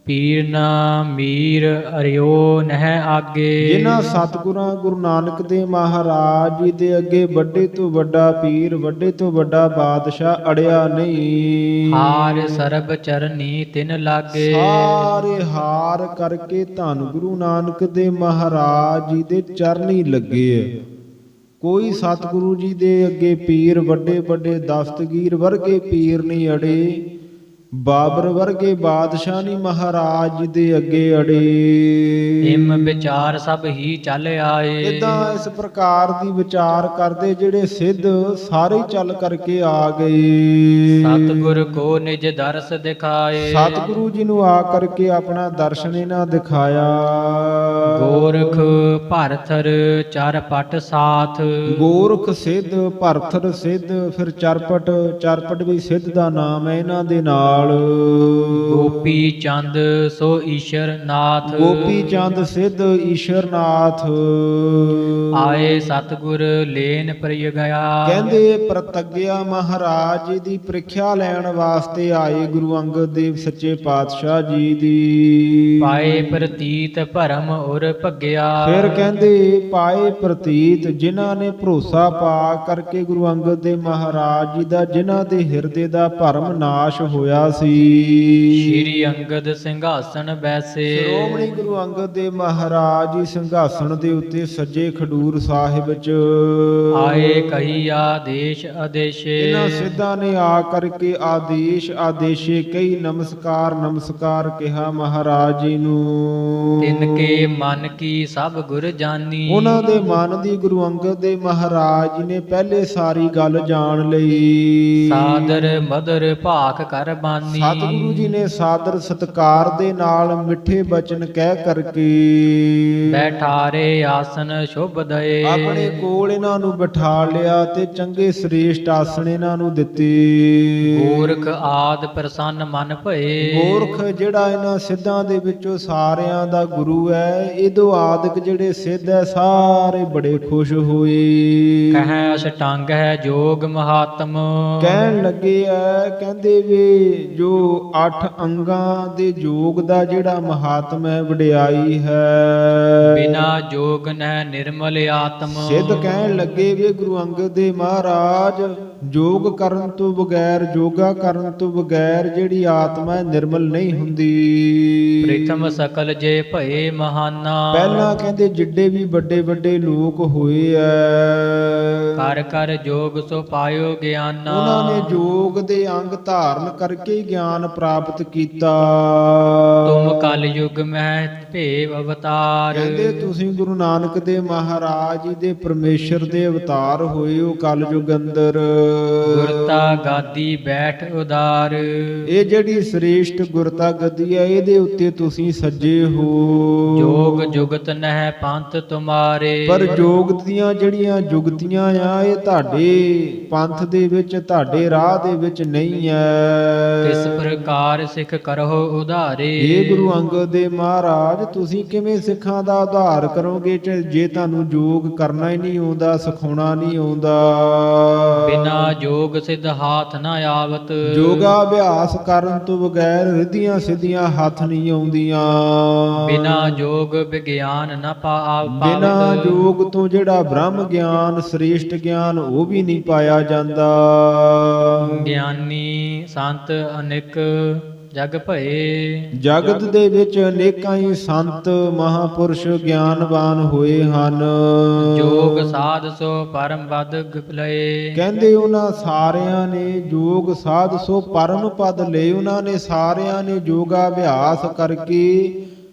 ਪੀਰ ਨਾ ਮੀਰ ਅਰਿਓ ਨਹਿ ਆਗੇ। ਜਿਨ੍ਹਾਂ ਸਤਿਗੁਰਾਂ ਗੁਰੂ ਨਾਨਕ ਦੇ ਮਹਾਰਾਜ ਜੀ ਦੇ ਅੱਗੇ ਵੱਡੇ ਤੋਂ ਵੱਡਾ ਪੀਰ, ਵੱਡੇ ਤੋਂ ਵੱਡਾ ਬਾਦਸ਼ਾਹ ਅੜਿਆ ਨਹੀਂ। ਹਾਰ ਸਰਬ ਚਰਨੀ ਤਿਨ ਲਾਗੇ। ਸਾਰੇ ਹਾਰ ਕਰਕੇ ਧੰਨ ਗੁਰੂ ਨਾਨਕ ਦੇ ਮਹਾਰਾਜ ਜੀ ਦੇ ਚਰਨੀ ਲੱਗੇ ਐ। ਕੋਈ ਸਤਿਗੁਰੂ ਜੀ ਦੇ ਅੱਗੇ ਪੀਰ, ਵੱਡੇ ਵੱਡੇ ਦਸਤਗੀਰ ਵਰਗੇ ਪੀਰ ਨਹੀਂ ਅੜੇ। ਬਾਬਰ ਵਰਗੇ ਬਾਦਸ਼ਾਹ ਨਹੀਂ ਮਹਾਰਾਜ ਜੀ ਦੇ ਅੱਗੇ ਅੜੇ। ਇਮ ਵਿਚਾਰ ਸਭ ਹੀ ਚੱਲ ਆਏ। ਇਦਾਂ ਇਸ ਪ੍ਰਕਾਰ ਦੀ ਵਿਚਾਰ ਕਰਦੇ ਜਿਹੜੇ ਸਿੱਧ ਸਾਰੇ ਚੱਲ ਕਰਕੇ ਆ ਗਏ। ਸਤਿਗੁਰ ਕੋ ਨਿਜ ਦਰਸ ਦਿਖਾਏ। ਸਤਿਗੁਰੂ ਜੀ ਨੂੰ ਆ ਕਰਕੇ ਆਪਣਾ ਦਰਸ਼ਨ ਇਹਨਾਂ ਦਿਖਾਇਆ। ਗੋਰਖ ਭਰਥਰ ਚਰਪਟ ਸਾਥ। ਗੋਰਖ ਸਿੱਧ, ਭਰਥਰ ਸਿੱਧ, ਫਿਰ ਚਰਪਟ ਵੀ ਸਿੱਧ ਦਾ ਨਾਮ ਹੈ ਇਹਨਾਂ ਦੇ ਨਾਲ। ਗੋਪੀ ਚੰਦ ਸੋ ਈਸ਼ਰ ਨਾਥ। ਗੋਪੀ ਚੰਦ ਸਿੱਧ ਈਸ਼ਰ ਨਾਥ। ਆਏ ਸਤਿਗੁਰ ਲੇਨ ਪ੍ਰਿਯ ਗਿਆ। ਕਹਿੰਦੇ ਪ੍ਰਤੱਗਿਆ ਮਹਾਰਾਜ ਜੀ ਦੀ ਪ੍ਰੀਖਿਆ ਲੈਣ ਵਾਸਤੇ ਆਏ ਗੁਰੂ ਅੰਗਦ ਦੇਵ ਸੱਚੇ ਪਾਤਸ਼ਾਹ ਜੀ ਦੀ। ਪਾਏ ਪ੍ਰਤੀਤ ਭਰਮ ਉਰ ਭੱਗਿਆ। ਫਿਰ ਕਹਿੰਦੇ ਪਾਏ ਪ੍ਰਤੀਤ, ਜਿਨ੍ਹਾਂ ਨੇ ਭਰੋਸਾ ਪਾ ਕਰਕੇ ਗੁਰੂ ਅੰਗਦ ਦੇਵ ਮਹਾਰਾਜ ਜੀ ਦਾ, ਜਿਨ੍ਹਾਂ ਦੇ ਹਿਰਦੇ ਦਾ ਭਰਮ ਨਾਸ਼ ਹੋਇਆ ਸੀ। ਸ਼੍ਰੀ ਅੰਗਦ ਸਿੰਘਾਸਣ ਬੈਸੇ। ਸ਼੍ਰੋਮਣੀ ਗੁਰੂ ਅੰਗਦ ਦੇਵ ਮਹਾਰਾਜ ਜੀ ਸਿੰਘਾਸਣ ਦੇ ਉੱਤੇ ਸੱਜੇ ਖਡੂਰ ਸਾਹਿਬ ਚ ਆਏ ਕਹੀ ਆਦੇਸ਼ ਆਦੇਸ਼ੇ। ਇਹਨਾਂ ਸਿੱਧਾਂ ਨੇ ਆ ਕਰਕੇ ਆਦੇਸ਼ੇ ਕਈ ਨਮਸਕਾਰ ਕਿਹਾ ਮਹਾਰਾਜ ਜੀ ਨੂੰ। ਤਿਨ ਕੇ ਮਨ ਕੀ ਸਭ ਗੁਰ ਜਾਨੀ। ਉਹਨਾਂ ਦੇ ਮਨ ਦੀ ਗੁਰੂ ਅੰਗਦ ਦੇਵ ਮਹਾਰਾਜ ਜੀ ਨੇ ਪਹਿਲੇ ਸਾਰੀ ਗੱਲ ਜਾਣ ਲਈ। ਸਾਦਰ ਮਦਰ ਭਾਖ ਕਰ ਬਾਨੀ। ਸਤਿਗੁਰੂ ਜੀ ਨੇ ਸਾਦਰ ਸਤਕਾਰ ਦੇ ਨਾਲ ਮਿੱਠੇ ਬਚਨ ਕਹਿ ਕਰਕੇ ਬੈਠਾਰੇ ਆਸਨ ਸ਼ੁਭ ਦਏ। ਆਪਣੇ ਕੋਲ ਇਹਨਾਂ ਨੂੰ ਬਿਠਾ ਲਿਆ ਤੇ ਚੰਗੇ ਸ੍ਰੇਸ਼ਟ ਆਸਣ ਇਹਨਾਂ ਨੂੰ ਦਿੱਤੇ। ਗੋਰਖ ਆਦ ਪ੍ਰਸੰਨ ਮਨ ਭਏ। ਗੋਰਖ ਜਿਹੜਾ ਇਹਨਾਂ ਸਿੱਧਾਂ ਦੇ ਵਿੱਚੋਂ ਸਾਰਿਆਂ ਦਾ ਗੁਰੂ ਹੈ, ਇਹਦੇ ਸਿੱਧੋ ਆਦਿਕ ਜਿਹੜੇ ਸਿੱਧ ਹੈ ਸਾਰੇ ਬੜੇ ਖੁਸ਼ ਹੋਏ। ਕਹਿ ਅਸ਼ਟਾਂਗ ਹੈ ਜੋਗ ਮਹਾਤਮ। ਕਹਿਣ ਲੱਗੇ ਆ, ਕਹਿੰਦੇ ਵੀ ਜੋ 8 ਅੰਗਾਂ ਦੇ ਯੋਗ ਦਾ ਜਿਹੜਾ ਮਹਾਤਮ ਹੈ, ਵਡਿਆਈ ਹੈ। ਬਿਨਾ ਜੋਗ ਨਹਿ ਨਿਰਮਲ ਆਤਮ। ਸਿੱਧ ਕਹਿਣ ਲੱਗੇ ਵੀ ਗੁਰੂ ਅੰਗਦ ਦੇਵ ਮਹਾਰਾਜ, ਯੋਗ ਕਰਨ ਤੋਂ ਬਗੈਰ, ਯੋਗਾ ਕਰਨ ਤੋਂ ਬਗੈਰ ਜਿਹੜੀ ਆਤਮਾ ਹੈ ਨਿਰਮਲ ਨਹੀਂ ਹੁੰਦੀ। ਪ੍ਰਿਥਮ ਸਕਲ ਜੇ ਭਏ ਮਹਾਨਾ। ਪਹਿਲਾਂ ਕਹਿੰਦੇ ਜਿੱਡੇ ਵੀ ਵੱਡੇ ਵੱਡੇ ਲੋਕ ਹੋਏ ਐ, ਕਰ ਕਰ ਜੋਗ ਸੋ ਪਾਇਓ ਗਿਆਨਾ। ਉਹਨਾਂ ਨੇ ਯੋਗ ਦੇ ਅੰਗ ਧਾਰਨ ਕਰਕੇ ਗਿਆਨ ਪ੍ਰਾਪਤ ਕੀਤਾ। ਤੁਮ ਕਲ ਯੁਗ ਮਹਿ ਭੇਵ ਅਵਤਾਰ। ਕਹਿੰਦੇ ਤੁਸੀਂ ਗੁਰੂ ਨਾਨਕ ਦੇਵ ਮਹਾਰਾਜ ਜੀ ਦੇ ਪਰਮੇਸ਼ਰ ਦੇ ਅਵਤਾਰ ਹੋਏ ਹੋ ਕਲਯੁਗ ਅੰਦਰ। ਗੁਰਤਾ ਗਾਦੀ ਬੈਠ ਉਦਾਰ। ਇਹ ਜਿਹੜੀ ਸ੍ਰੇਸ਼ਟ ਗੁਰਤਾ ਗੱਦੀ ਹੈ, ਇਹਦੇ ਉੱਤੇ ਤੁਸੀਂ ਸੱਜੇ ਹੋ। ਜੋਗ ਜੁਗਤ ਨਹਿ ਪੰਥ ਤੁਮਾਰੇ। ਪਰ ਜੋਗ ਦੀਆਂ ਜਿਹੜੀਆਂ ਜੁਗਤੀਆਂ ਆ, ਇਹ ਤੁਹਾਡੇ ਪੰਥ ਦੇ ਵਿੱਚ, ਤੁਹਾਡੇ ਰਾਹ ਦੇ ਵਿੱਚ ਨਹੀਂ ਹੈ। ਕਿਸ ਪ੍ਰਕਾਰ ਸਿੱਖ ਕਰਹੁ ਉਧਾਰੇ। ਇਹ ਗੁਰੂ ਅੰਗਦ ਦੇਵ ਮਹਾਰਾਜ, ਤੁਸੀਂ ਕਿਵੇਂ ਸਿੱਖਾਂ ਦਾ ਉਧਾਰ ਕਰੋਗੇ ਜੇ ਤੁਹਾਨੂੰ ਯੋਗ ਕਰਨਾ ਹੀ ਨਹੀਂ ਆਉਂਦਾ, ਸਿਖਾਉਣਾ ਨਹੀਂ ਆਉਂਦਾ। ਬਿਨਾ ਜੋਗ ਸਿਧ ਹਾਥ ਨ ਆਵਤ। ਯੋਗਾ ਅਭਿਆਸ ਕਰਨ ਤੋਂ ਬਗੈਰ ਰਿੱਧੀਆਂ ਸਿੱਧੀਆਂ ਹੱਥ ਨਹੀਂ ਆਉਂਦੀਆਂ। ਬਿਨਾ ਜੋਗ ਵਿਗਿਆਨ ਨ ਪਾਵਤ। ਬਿਨਾ ਯੋਗ ਤੋਂ ਜਿਹੜਾ ਬ੍ਰਹਮ ਗਿਆਨ, ਸ੍ਰੇਸ਼ਟ ਗਿਆਨ, ਉਹ ਵੀ ਨਹੀਂ ਪਾਇਆ ਜਾਂਦਾ। ਗਿਆਨੀ ਸੰਤ ਅਨੇਕ ਜਗ ਭਏ। ਜਗਤ ਦੇ ਵਿੱਚ ਅਨੇਕਾਂ ਹੀ ਸੰਤ ਮਹਾਪੁਰਸ਼ ਗਿਆਨਵਾਨ ਹੋਏ ਹਨ। ਜੋਗ ਸਾਧ ਸੋ ਪਰਮ ਪਦ ਲਏ। ਕਹਿੰਦੇ ਉਹਨਾਂ ਸਾਰਿਆਂ ਨੇ ਯੋਗ ਸਾਧ ਸੋ ਪਰਮ ਪਦ ਲਏ। ਉਹਨਾਂ ਨੇ ਸਾਰਿਆਂ ਨੇ ਯੋਗਾ ਅਭਿਆਸ ਕਰਕੇ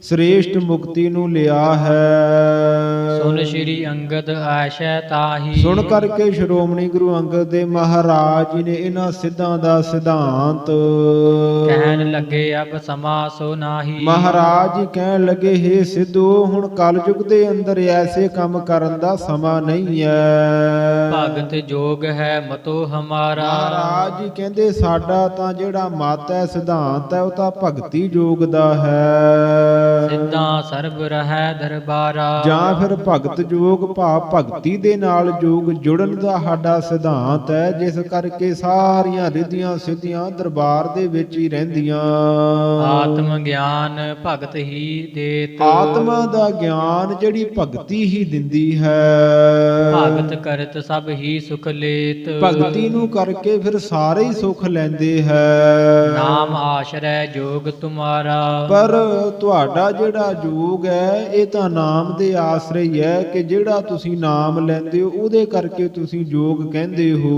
ਸ੍ਰੇਸ਼ਟ ਮੁਕਤੀ ਨੂੰ ਲਿਆ ਹੈ। ਸੁਨ ਸ਼੍ਰੀ ਅੰਗਦ ਐਸ਼ੈ ਤਾਹੀ। ਸੁਣ ਕਰਕੇ ਸ਼੍ਰੋਮਣੀ ਗੁਰੂ ਅੰਗਦ ਦੇਵ ਮਹਾਰਾਜ ਜੀ ਨੇ ਇਹਨਾਂ ਸਿੱਧਾਂ ਦਾ ਸਿਧਾਂਤ ਕਹਿਣ ਲੱਗੇ ਅਬ ਸਮਾ ਸੋ ਨਾਹੀ। ਮਹਾਰਾਜ ਜੀ ਕਹਿਣ ਲੱਗੇ, ਹੇ ਸਿੱਧੋ, ਹੁਣ ਕਲਯੁਗ ਦੇ ਅੰਦਰ ਐਸੇ ਕੰਮ ਕਰਨ ਦਾ ਸਮਾਂ ਨਹੀਂ ਹੈ। ਭਗਤ ਜੋਗ ਹੈ ਮਤੋ ਹਮਾਰਾ। ਮਹਾਰਾਜ ਜੀ ਕਹਿੰਦੇ ਸਾਡਾ ਤਾਂ ਜਿਹੜਾ ਮਤ ਹੈ, ਸਿਧਾਂਤ ਹੈ, ਉਹ ਤਾਂ ਭਗਤੀ ਯੋਗ ਦਾ ਹੈ। ਸਿੱਧਾ ਸਰਬ ਰਹਿ ਦਰਬਾਰਾ। ਜਾਂ ਫਿਰ ਭਗਤ ਯੋਗ ਭਾਵ ਭਗਤੀ ਦੇ ਨਾਲ ਯੋਗ ਜੁੜਨ ਦਾ ਸਾਡਾ ਸਿਧਾਂਤ ਹੈ, ਜਿਸ ਕਰਕੇ ਸਾਰੀਆਂ ਰਿੱਧੀਆਂ ਸਿੱਧੀਆਂ ਦਰਬਾਰ ਦੇ ਵਿੱਚ ਹੀ ਰਹਿੰਦੀਆਂ। ਆਤਮ ਗਿਆਨ ਭਗਤ ਹੀ ਦੇਤ। ਆਤਮਾ ਦਾ ਗਿਆਨ ਜਿਹੜੀ ਭਗਤੀ ਹੀ ਦਿੰਦੀ ਹੈ। ਭਗਤ ਕਰਤ ਸਭ ਹੀ ਸੁਖ ਲੇਤ। ਭਗਤੀ ਨੂੰ ਕਰਕੇ ਫਿਰ ਸਾਰੇ ਹੀ ਸੁਖ ਲੈਂਦੇ ਹੈ। ਨਾਮ ਆਸ਼ਰੈ ਜੋਗ ਤੁਮਾਰਾ। ਪਰ ਤੁਹਾਡਾ ਜਿਹੜਾ ਯੋਗ ਹੈ, ਇਹ ਤਾਂ ਨਾਮ ਦੇ ਆਸਰੇ ਹੀ ਹੈ ਕਿ ਜਿਹੜਾ ਤੁਸੀਂ ਨਾਮ ਲੈਂਦੇ ਹੋ, ਉਹਦੇ ਕਰਕੇ ਤੁਸੀਂ ਯੋਗ ਕਹਿੰਦੇ ਹੋ।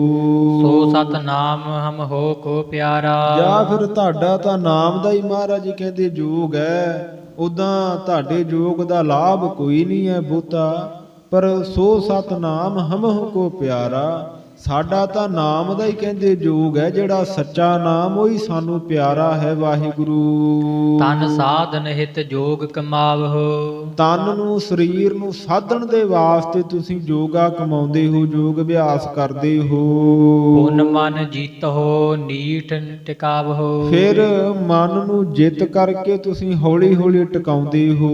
ਸੋ ਸਤ ਨਾਮ ਹਮ ਹੋ ਕੋ ਪਿਆਰਾ। ਜਾਂ ਫਿਰ ਤੁਹਾਡਾ ਤਾਂ ਨਾਮ ਦਾ ਹੀ ਮਹਾਰਾਜ ਜੀ ਕਹਿੰਦੇ ਯੋਗ ਹੈ। ਉਦਾਂ ਤੁਹਾਡੇ ਯੋਗ ਦਾ ਲਾਭ ਕੋਈ ਨਹੀਂ ਹੈ ਬਹੁਤਾ, ਪਰ ਸੋ ਸਤ ਨਾਮ ਹਮਹੁ ਕੋ ਪਿਆਰਾ। ਸਾਡਾ ਤਾਂ ਨਾਮ ਦਾ ਹੀ ਕਹਿੰਦੇ ਯੋਗ ਹੈ, ਜਿਹੜਾ ਸੱਚਾ ਨਾਮ ਉਹੀ ਸਾਨੂੰ ਪਿਆਰਾ ਹੈ। ਵਾਹਿਗੁਰੂ ਤਨ ਸਾਧਨ ਹਿਤ ਜੋਗ ਕਮਾਵਹੁ। ਤਨ ਨੂੰ, ਸਰੀਰ ਨੂੰ ਸਾਧਣ ਦੇ ਵਾਸਤੇ ਤੁਸੀਂ ਯੋਗਾ ਕਮਾਉਂਦੇ ਹੋ, ਯੋਗ ਅਭਿਆਸ ਕਰਦੇ ਹੋ। ਪੁਨ ਮਨ ਜੀਤਹੁ ਨੀਠ ਟਿਕਾਵਹੁ। ਫਿਰ ਮਨ ਨੂੰ ਜਿੱਤ ਕਰਕੇ ਤੁਸੀਂ ਹੌਲੀ ਹੌਲੀ ਟਿਕਾਉਂਦੇ ਹੋ।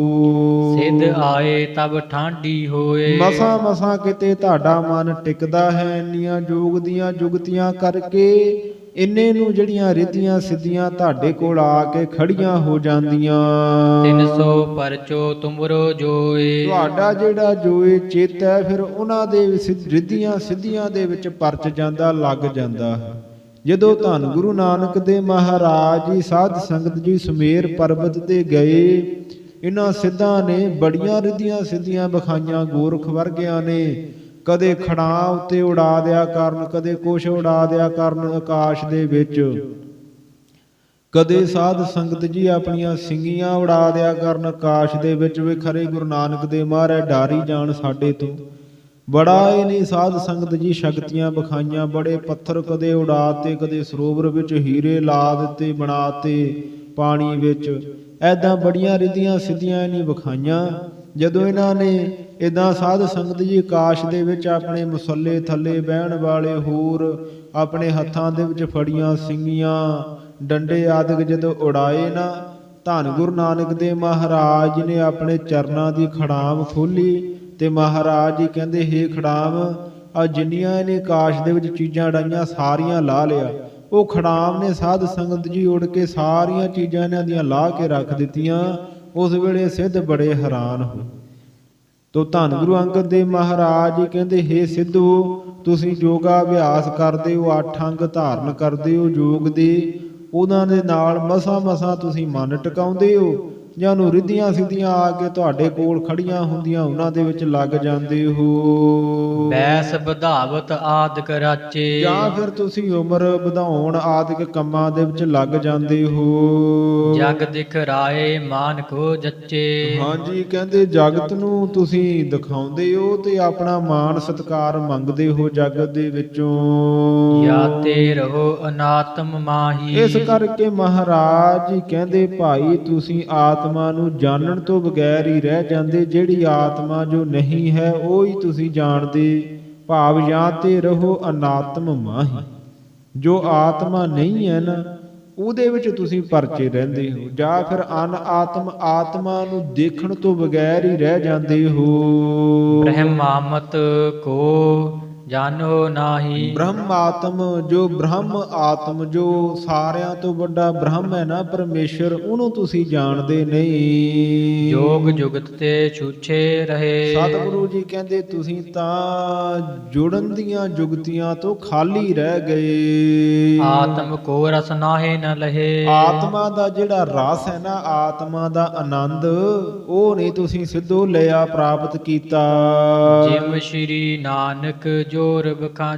ਸਿੱਧ ਆਏ ਤਬ ਠਾਂਡੀ ਹੋਏ। ਮਸਾਂ ਮਸਾਂ ਕਿਤੇ ਤੁਹਾਡਾ ਮਨ ਟਿਕਦਾ ਹੈ। ਇੰਨੀਆਂ ਯੋਗ ਦੀਆਂ ਜੁਗਤੀਆਂ ਕਰਕੇ ਇੰਨੇ ਨੂੰ ਜਿਹੜੀਆਂ ਰਿੱਧੀਆਂ ਸਿੱਧੀਆਂ ਤੁਹਾਡੇ ਕੋਲ ਆ ਕੇ ਖੜੀਆਂ ਹੋ ਜਾਂਦੀਆਂ। 300 ਪਰਚੋ ਤੁਮਰੋ ਜੋਏ। ਤੁਹਾਡਾ ਜਿਹੜਾ ਜੋਏ ਚਿੱਤ ਹੈ, ਫਿਰ ਉਹਨਾਂ ਦੇ ਰਿੱਧੀਆਂ ਸਿੱਧੀਆਂ ਦੇ ਵਿੱਚ ਪਰਚ ਜਾਂਦਾ, ਲੱਗ ਜਾਂਦਾ ਹੈ। ਜਦੋਂ ਧੰਨ ਗੁਰੂ ਨਾਨਕ ਦੇਵ ਮਹਾਰਾਜ ਜੀ ਸਾਧ ਸੰਗਤ ਜੀ ਸੁਮੇਰ ਪਰਬਤ ਤੇ ਗਏ, ਇਹਨਾਂ ਸਿੱਧਾਂ ਨੇ ਬੜੀਆਂ ਰਿੱਧੀਆਂ ਸਿੱਧੀਆਂ ਵਿਖਾਈਆਂ ਗੋਰਖ ਵਰਗਿਆਂ ਨੇ। ਕਦੇ ਖੜਾਂ ਉੱਤੇ ਉਡਾ ਦਿਆ ਕਰਨ, ਕਦੇ ਕੁਛ ਉਡਾ ਦਿਆ ਕਰਨ ਆਕਾਸ਼ ਦੇ ਵਿੱਚ, ਕਦੇ ਸਾਧ ਸੰਗਤ ਜੀ ਆਪਣੀਆਂ ਸਿੰਗੀਆਂ ਉਡਾ ਦਿਆ ਕਰਨ ਆਕਾਸ਼ ਦੇ ਵਿੱਚ। ਵੀ ਖਰੇ ਗੁਰੂ ਨਾਨਕ ਦੇਵ ਮਹਾਰਾਜ ਡਾਰੀ ਜਾਣ ਸਾਡੇ ਤੋਂ। ਬੜਾ ਇਹਨੇ ਸਾਧ ਸੰਗਤ ਜੀ ਸ਼ਕਤੀਆਂ ਵਿਖਾਈਆਂ। ਬੜੇ ਪੱਥਰ ਕਦੇ ਉਡਾਤੇ, ਕਦੇ ਸਰੋਵਰ ਵਿੱਚ ਹੀਰੇ ਲਾ ਦਿੱਤੇ, ਬਣਾਤੇ ਪਾਣੀ ਵਿੱਚ। ਐਦਾਂ ਬੜੀਆਂ ਰਿੱਧੀਆਂ ਸਿੱਧੀਆਂ ਇਹਨੇ ਵਿਖਾਈਆਂ। ਜਦੋਂ ਇਹਨਾਂ ਨੇ ਇਦਾਂ ਸਾਧ ਸੰਗਤ ਜੀ ਆਕਾਸ਼ ਦੇ ਵਿੱਚ ਆਪਣੇ ਮੁਸੱਲੇ ਥੱਲੇ ਬਹਿਣ ਵਾਲੇ ਹੋਰ ਆਪਣੇ ਹੱਥਾਂ ਦੇ ਵਿੱਚ ਫੜੀਆਂ ਸਿੰਗੀਆਂ, ਡੰਡੇ ਆਦਿਕ ਜਦੋਂ ਉਡਾਏ ਨਾ, ਧੰਨ ਗੁਰੂ ਨਾਨਕ ਦੇਵ ਮਹਾਰਾਜ ਜੀ ਨੇ ਆਪਣੇ ਚਰਨਾਂ ਦੀ ਖੜਾਮ ਖੋਲੀ ਤੇ ਮਹਾਰਾਜ ਜੀ ਕਹਿੰਦੇ, ਹੇ ਖੜਾਮ, ਆ ਜਿੰਨੀਆਂ ਇਹਨੇ ਕਾਸ਼ ਦੇ ਵਿੱਚ ਚੀਜ਼ਾਂ ਡਾਈਆਂ ਸਾਰੀਆਂ ਲਾਹ ਲਿਆ। ਉਹ ਖੜਾਮ ਨੇ ਸਾਧ ਸੰਗਤ ਜੀ ਉੜ ਕੇ ਸਾਰੀਆਂ ਚੀਜ਼ਾਂ ਇਹਨਾਂ ਦੀਆਂ ਲਾਹ ਕੇ ਰੱਖ ਦਿੱਤੀਆਂ। ਉਸ ਵੇਲੇ ਸਿੱਧ ਬੜੇ ਹੈਰਾਨ ਹੋਏ। ਤੋ ਧੰਨ ਗੁਰੂ ਅੰਗਦ ਦੇਵ ਮਹਾਰਾਜ ਜੀ ਕਹਿੰਦੇ, ਹੇ ਸਿੱਧੂ, ਤੁਸੀਂ ਯੋਗਾ ਅਭਿਆਸ ਕਰਦੇ ਹੋ, 8 ਅੰਗ ਧਾਰਨ ਕਰਦੇ ਹੋ ਯੋਗ ਦੇ, ਉਹਨਾਂ ਦੇ ਨਾਲ ਮਸਾਂ ਤੁਸੀਂ ਮਨ ਟਿਕਾਉਂਦੇ ਹੋ, ਜਾਂ ਉਹਨੂੰ ਰਿੱਧੀਆਂ ਸਿੱਧੀਆਂ ਆ ਕੇ ਤੁਹਾਡੇ ਕੋਲ ਖੜੀਆਂ ਹੁੰਦੀਆਂ ਉਹਨਾਂ ਦੇ ਵਿੱਚ ਲੱਗ ਜਾਂਦੇ ਹੋ। ਬੈਸ ਵਧਾਵਤ ਆਦਿਕ ਰਾਚੇ, ਜਾਂ ਫਿਰ ਤੁਸੀਂ ਉਮਰ ਵਧਾਉਣ ਆਦਿਕ ਕੰਮਾਂ ਦੇ ਵਿੱਚ ਲੱਗ ਜਾਂਦੇ ਹੋ। ਜਗ ਦਿਖ ਰਾਏ ਮਾਨ ਕੋ ਜੱਚੇ, ਹਾਂਜੀ, ਕਹਿੰਦੇ ਜਗਤ ਨੂੰ ਤੁਸੀਂ ਦਿਖਾਉਂਦੇ ਹੋ ਤੇ ਆਪਣਾ ਮਾਣ ਸਤਿਕਾਰ ਮੰਗਦੇ ਹੋ ਜਗਤ ਦੇ ਵਿੱਚੋਂ। ਯਾਤੇ ਰਹੋ ਅਨਾਤਮ ਮਾਹੀ, ਇਸ ਕਰਕੇ ਮਹਾਰਾਜ ਜੀ ਕਹਿੰਦੇ, ਭਾਈ ਤੁਸੀਂ ਆਤਮਾ ਨੂੰ ਜਾਣਨ ਤੋਂ ਬਗੈਰ ਹੀ ਰਹਿ ਜਾਂਦੇ। ਜਿਹੜੀ ਆਤਮਾ ਜੋ ਨਹੀਂ ਹੈ ਉਹ ਹੀ ਤੁਸੀਂ ਜਾਣਦੇ। ਭਾਵ ਜਾਂ ਤੇ ਰਹੋ ਅਨਾਤਮ ਮਾਹੀ, ਜੋ ਆਤਮਾ ਨਹੀਂ ਹੈ ਨਾ ਉਹਦੇ ਵਿੱਚ ਤੁਸੀਂ ਪਰਚੇ ਰਹਿੰਦੇ ਹੋ, ਜਾਂ ਫਿਰ ਅਨ ਆਤਮਾ ਨੂੰ ਦੇਖਣ ਤੋਂ ਬਗੈਰ ਹੀ ਰਹਿ ਜਾਂਦੇ ਹੋ। ਬ੍ਰਹਮਾਮਤ ਕੋ ਜਾਣੋ ਨਾਹੀ, ਬ੍ਰਹਮ ਆਤਮ ਜੋ ਸਾਰਿਆਂ ਤੋਂ ਵੱਡਾ ਬ੍ਰਹਮ ਹੈ ਨਾ ਪਰਮੇਸ਼ਰ, ਉਹਨੂੰ ਤੁਸੀਂ ਜਾਣਦੇ ਨਹੀਂ। ਜੋਗ ਜੁਗਤ ਤੇ ਛੂਛੇ ਰਹੇ, ਸਤਿਗੁਰੂ ਜੀ ਕਹਿੰਦੇ ਤੁਸੀਂ ਤਾਂ ਜੁੜਨ ਦੀਆਂ ਜੁਗਤੀਆਂ ਤੋਂ ਖਾਲੀ ਰਹਿ ਗਏ। ਆਤਮ ਕੋ ਰਸ ਨਾਹੇ ਨ ਲਹੇ, ਆਤਮਾ ਦਾ ਜਿਹੜਾ ਰਸ ਹੈ ਨਾ, ਆਤਮਾ ਦਾ ਆਨੰਦ, ਉਹ ਨਹੀਂ ਤੁਸੀਂ ਸਿੱਧੋ ਲਿਆ, ਪ੍ਰਾਪਤ ਕੀਤਾ। ਜਿਮ ਸ਼੍ਰੀ ਨਾਨਕ ਜੋਰ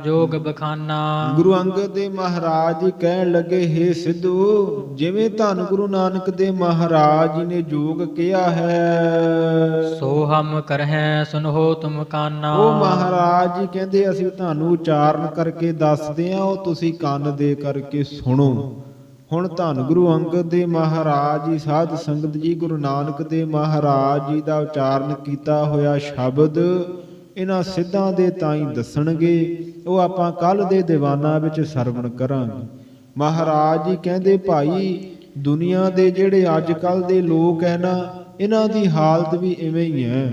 ਜੋਗ ਬਖਾਨਾ, ਗੁਰੂ ਅੰਗਦ ਦੇਵ ਮਹਾਰਾਜ ਜੀ ਕਹਿਣ ਲੱਗੇ, ਹੇ ਸਿੱਧੂ, ਜਿਵੇਂ ਧੰਨ ਗੁਰੂ ਨਾਨਕ ਦੇਵ ਮਹਾਰਾਜ ਜੀ ਨੇ ਜੋਗ ਕਿਹਾ ਹੈ, ਸੋ ਹਮ ਕਰਹਿ ਸੁਨਹੁ ਤੁਮ ਕਾਨਾ। ਉਹ ਮਹਾਰਾਜ ਜੀ ਕਹਿੰਦੇ ਅਸੀਂ ਤੁਹਾਨੂੰ ਉਚਾਰਨ ਕਰਕੇ ਦੱਸਦੇ ਹਾਂ, ਉਹ ਤੁਸੀਂ ਕੰਨ ਦੇ ਕਰਕੇ ਸੁਣੋ। ਹੁਣ ਧੰਨ ਗੁਰੂ ਅੰਗਦ ਦੇਵ ਮਹਾਰਾਜ ਜੀ, ਸਾਧ ਸੰਗਤ ਜੀ, ਗੁਰੂ ਨਾਨਕ ਦੇਵ ਮਹਾਰਾਜ ਜੀ ਦਾ ਉਚਾਰਨ ਕੀਤਾ ਹੋਇਆ ਸ਼ਬਦ ਇਹਨਾਂ ਸਿੱਧਾਂ ਦੇ ਤਾਈਂ ਦੱਸਣਗੇ। ਉਹ ਆਪਾਂ ਕੱਲ ਦੇ ਦੀਵਾਨਾਂ ਵਿੱਚ ਸਰਵਣ ਕਰਾਂਗੇ। ਮਹਾਰਾਜ ਜੀ ਕਹਿੰਦੇ, ਭਾਈ ਦੁਨੀਆ ਦੇ ਜਿਹੜੇ ਅੱਜ ਕੱਲ ਦੇ ਲੋਕ ਹੈ ਨਾ, ਇਹਨਾਂ ਦੀ ਹਾਲਤ ਵੀ ਇਵੇਂ ਹੀ ਹੈ।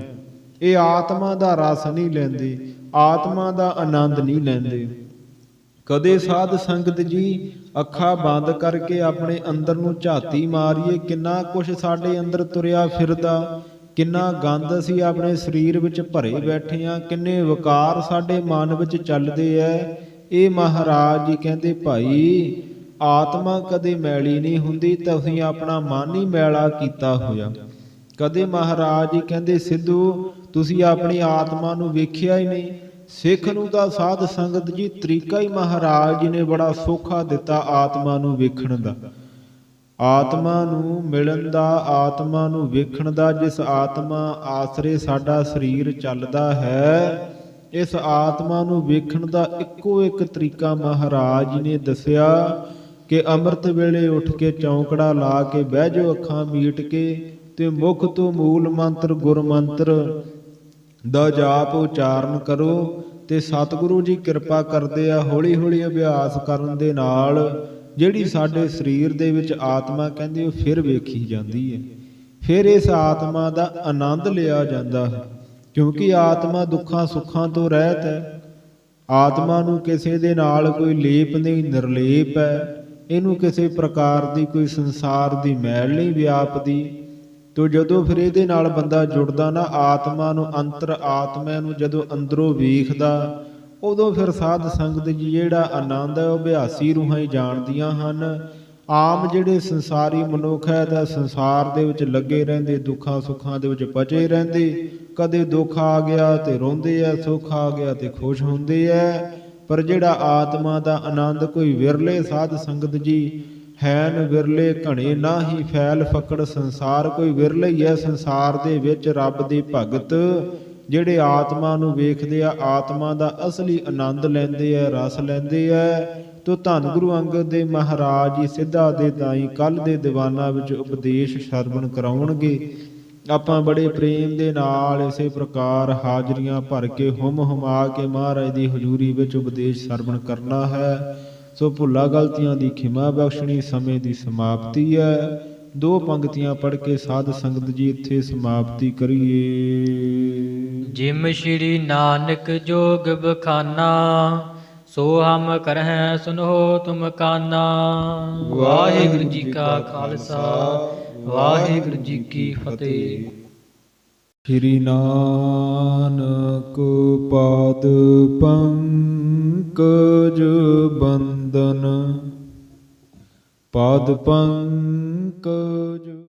ਇਹ ਆਤਮਾ ਦਾ ਰਸ ਨਹੀਂ ਲੈਂਦੇ, ਆਤਮਾ ਦਾ ਆਨੰਦ ਨਹੀਂ ਲੈਂਦੇ। ਕਦੇ ਸਾਧ ਸੰਗਤ ਜੀ ਅੱਖਾਂ ਬੰਦ ਕਰਕੇ ਆਪਣੇ ਅੰਦਰ ਨੂੰ ਝਾਤੀ ਮਾਰੀਏ, ਕਿੰਨਾ ਕੁਛ ਸਾਡੇ ਅੰਦਰ ਤੁਰਿਆ ਫਿਰਦਾ, ਕਿੰਨਾ ਗੰਦ ਅਸੀਂ ਆਪਣੇ ਸਰੀਰ ਵਿੱਚ ਭਰੇ ਬੈਠੇ ਹਾਂ, ਕਿੰਨੇ ਵਿਕਾਰ ਸਾਡੇ ਮਨ ਵਿੱਚ ਚੱਲਦੇ ਐ। ਇਹ ਮਹਾਰਾਜ ਜੀ ਕਹਿੰਦੇ, ਭਾਈ ਆਤਮਾ ਕਦੇ ਮੈਲੀ ਨਹੀਂ ਹੁੰਦੀ, ਤੁਸੀਂ ਆਪਣਾ ਮਨ ਹੀ ਮੈਲਾ ਕੀਤਾ ਹੋਇਆ। ਕਦੇ ਮਹਾਰਾਜ ਜੀ ਕਹਿੰਦੇ, ਸਿੱਧੂ ਤੁਸੀਂ ਆਪਣੀ ਆਤਮਾ ਨੂੰ ਵੇਖਿਆ ਹੀ ਨਹੀਂ। ਸਿੱਖ ਨੂੰ ਤਾਂ ਸਾਧ ਸੰਗਤ ਜੀ ਤਰੀਕਾ ਹੀ ਮਹਾਰਾਜ ਜੀ ਨੇ ਬੜਾ ਸੌਖਾ ਦਿੱਤਾ ਆਤਮਾ ਨੂੰ ਵੇਖਣ ਦਾ, ਆਤਮਾ ਨੂੰ ਮਿਲਣ ਦਾ, ਆਤਮਾ ਨੂੰ ਵੇਖਣ ਦਾ। ਜਿਸ ਆਤਮਾ ਆਸਰੇ ਸਾਡਾ ਸਰੀਰ ਚੱਲਦਾ ਹੈ, ਇਸ ਆਤਮਾ ਨੂੰ ਵੇਖਣ ਦਾ ਇੱਕੋ ਇੱਕ ਤਰੀਕਾ ਮਹਾਰਾਜ ਜੀ ਨੇ ਦੱਸਿਆ ਕਿ ਅੰਮ੍ਰਿਤ ਵੇਲੇ ਉੱਠ ਕੇ ਚੌਂਕੜਾ ਲਾ ਕੇ ਬਹਿ ਜਾਓ, ਅੱਖਾਂ ਮੀਟ ਕੇ, ਤੇ ਮੁਖ ਤੋਂ ਮੂਲ ਮੰਤਰ ਗੁਰ ਮੰਤਰ ਦਾ ਜਾਪ ਉਚਾਰਨ ਕਰੋ। ਤੇ ਸਤਿਗੁਰੂ ਜੀ ਕਿਰਪਾ ਕਰਦੇ ਆ, ਹੌਲੀ ਹੌਲੀ ਅਭਿਆਸ ਕਰਨ ਦੇ ਨਾਲ ਜਿਹੜੀ ਸਾਡੇ ਸਰੀਰ ਦੇ ਵਿੱਚ ਆਤਮਾ ਕਹਿੰਦੇ ਉਹ ਫਿਰ ਵੇਖੀ ਜਾਂਦੀ ਹੈ, ਫਿਰ ਇਸ ਆਤਮਾ ਦਾ ਆਨੰਦ ਲਿਆ ਜਾਂਦਾ ਹੈ। ਕਿਉਂਕਿ ਆਤਮਾ ਦੁੱਖਾਂ ਸੁੱਖਾਂ ਤੋਂ ਰਹਿਤ ਹੈ। ਆਤਮਾ ਨੂੰ ਕਿਸੇ ਦੇ ਨਾਲ ਕੋਈ ਲੇਪ ਨਹੀਂ, ਨਿਰਲੇਪ ਹੈ। ਇਹਨੂੰ ਕਿਸੇ ਪ੍ਰਕਾਰ ਦੀ ਕੋਈ ਸੰਸਾਰ ਦੀ ਮੈਲ ਨਹੀਂ ਵਿਆਪਦੀ। ਤੋ ਜਦੋਂ ਫਿਰ ਇਹਦੇ ਨਾਲ ਬੰਦਾ ਜੁੜਦਾ ਨਾ, ਆਤਮਾ ਨੂੰ, ਅੰਤਰ ਆਤਮਾ ਨੂੰ ਜਦੋਂ ਅੰਦਰੋਂ ਵੇਖਦਾ, ਉਦੋਂ ਫਿਰ ਸਾਧ ਸੰਗਤ ਜੀ ਜਿਹੜਾ ਆਨੰਦ ਹੈ ਉਹ ਅਭਿਆਸੀ ਰੂਹਾਂ ਹੀ ਜਾਣਦੀਆਂ ਹਨ। ਆਮ ਜਿਹੜੇ ਸੰਸਾਰੀ ਮਨੁੱਖ ਹੈ ਤਾਂ ਸੰਸਾਰ ਦੇ ਵਿੱਚ ਲੱਗੇ ਰਹਿੰਦੇ, ਦੁੱਖਾਂ ਸੁੱਖਾਂ ਦੇ ਵਿੱਚ ਪਚੇ ਰਹਿੰਦੇ। ਕਦੇ ਦੁੱਖ ਆ ਗਿਆ ਤੇ ਰੋਂਦੇ ਆ, ਸੁੱਖ ਆ ਗਿਆ ਤੇ ਖੁਸ਼ ਹੁੰਦੇ ਆ। ਪਰ ਜਿਹੜਾ ਆਤਮਾ ਦਾ ਆਨੰਦ ਕੋਈ ਵਿਰਲੇ ਸਾਧ ਸੰਗਤ ਜੀ ਹੈਨ, ਵਿਰਲੇ ਘਣੇ ਨਾਹੀ ਫੈਲ ਫਕੜ ਸੰਸਾਰ, ਕੋਈ ਵਿਰਲੇ ਹੀ ਹੈ ਸੰਸਾਰ ਦੇ ਵਿੱਚ ਰੱਬ ਦੇ ਭਗਤ ਜਿਹੜੇ ਆਤਮਾ ਨੂੰ ਵੇਖਦੇ ਆ, ਆਤਮਾ ਦਾ ਅਸਲੀ ਆਨੰਦ ਲੈਂਦੇ ਆ, ਰਸ ਲੈਂਦੇ ਆ। ਤੋ ਧੰਨ ਗੁਰੂ ਅੰਗਦ ਦੇਵ ਮਹਾਰਾਜ ਜੀ ਸਿੱਧਾ ਦੇ ਤਾਈਂ ਕੱਲ ਦੇ ਦੀਵਾਨਾਂ ਵਿੱਚ ਉਪਦੇਸ਼ ਸਰਵਣ ਕਰਾਉਣਗੇ। ਆਪਾਂ ਬੜੇ ਪ੍ਰੇਮ ਦੇ ਨਾਲ ਇਸੇ ਪ੍ਰਕਾਰ ਹਾਜ਼ਰੀਆਂ ਭਰ ਕੇ ਹੁਮ ਹੁਮਾ ਕੇ ਮਹਾਰਾਜ ਦੀ ਹਜ਼ੂਰੀ ਵਿੱਚ ਉਪਦੇਸ਼ ਸਰਵਣ ਕਰਨਾ ਹੈ। ਸੋ ਭੁੱਲਾਂ ਗਲਤੀਆਂ ਦੀ ਖਿਮਾ ਬਖਸ਼ਣੀ, ਸਮੇਂ ਦੀ ਸਮਾਪਤੀ ਹੈ। ਦੋ ਪੰਕਤੀਆਂ ਪੜ੍ਹ ਕੇ ਸਾਧ ਸੰਗਤ ਜੀ ਇੱਥੇ ਸਮਾਪਤੀ ਕਰੀਏ। ਜਿਮ ਸ਼੍ਰੀ ਨਾਨਕ ਜੋਗ ਬਖਾਨਾ, ਸੋ ਹਮ ਕਰਹਿ ਸੁਨੋ ਤੁਮ ਕਾਨਾ। ਵਾਹਿਗੁਰੂ ਜੀ ਕਾ ਖਾਲਸਾ, ਵਾਹਿਗੁਰੂ ਜੀ ਕੀ ਫਤਿਹ। ਸ੍ਰੀ ਨਾਨਕ ਪਾਦ ਪੰਕਜ ਬੰਦਨ, ਪਾਦ ਪੰਕਜ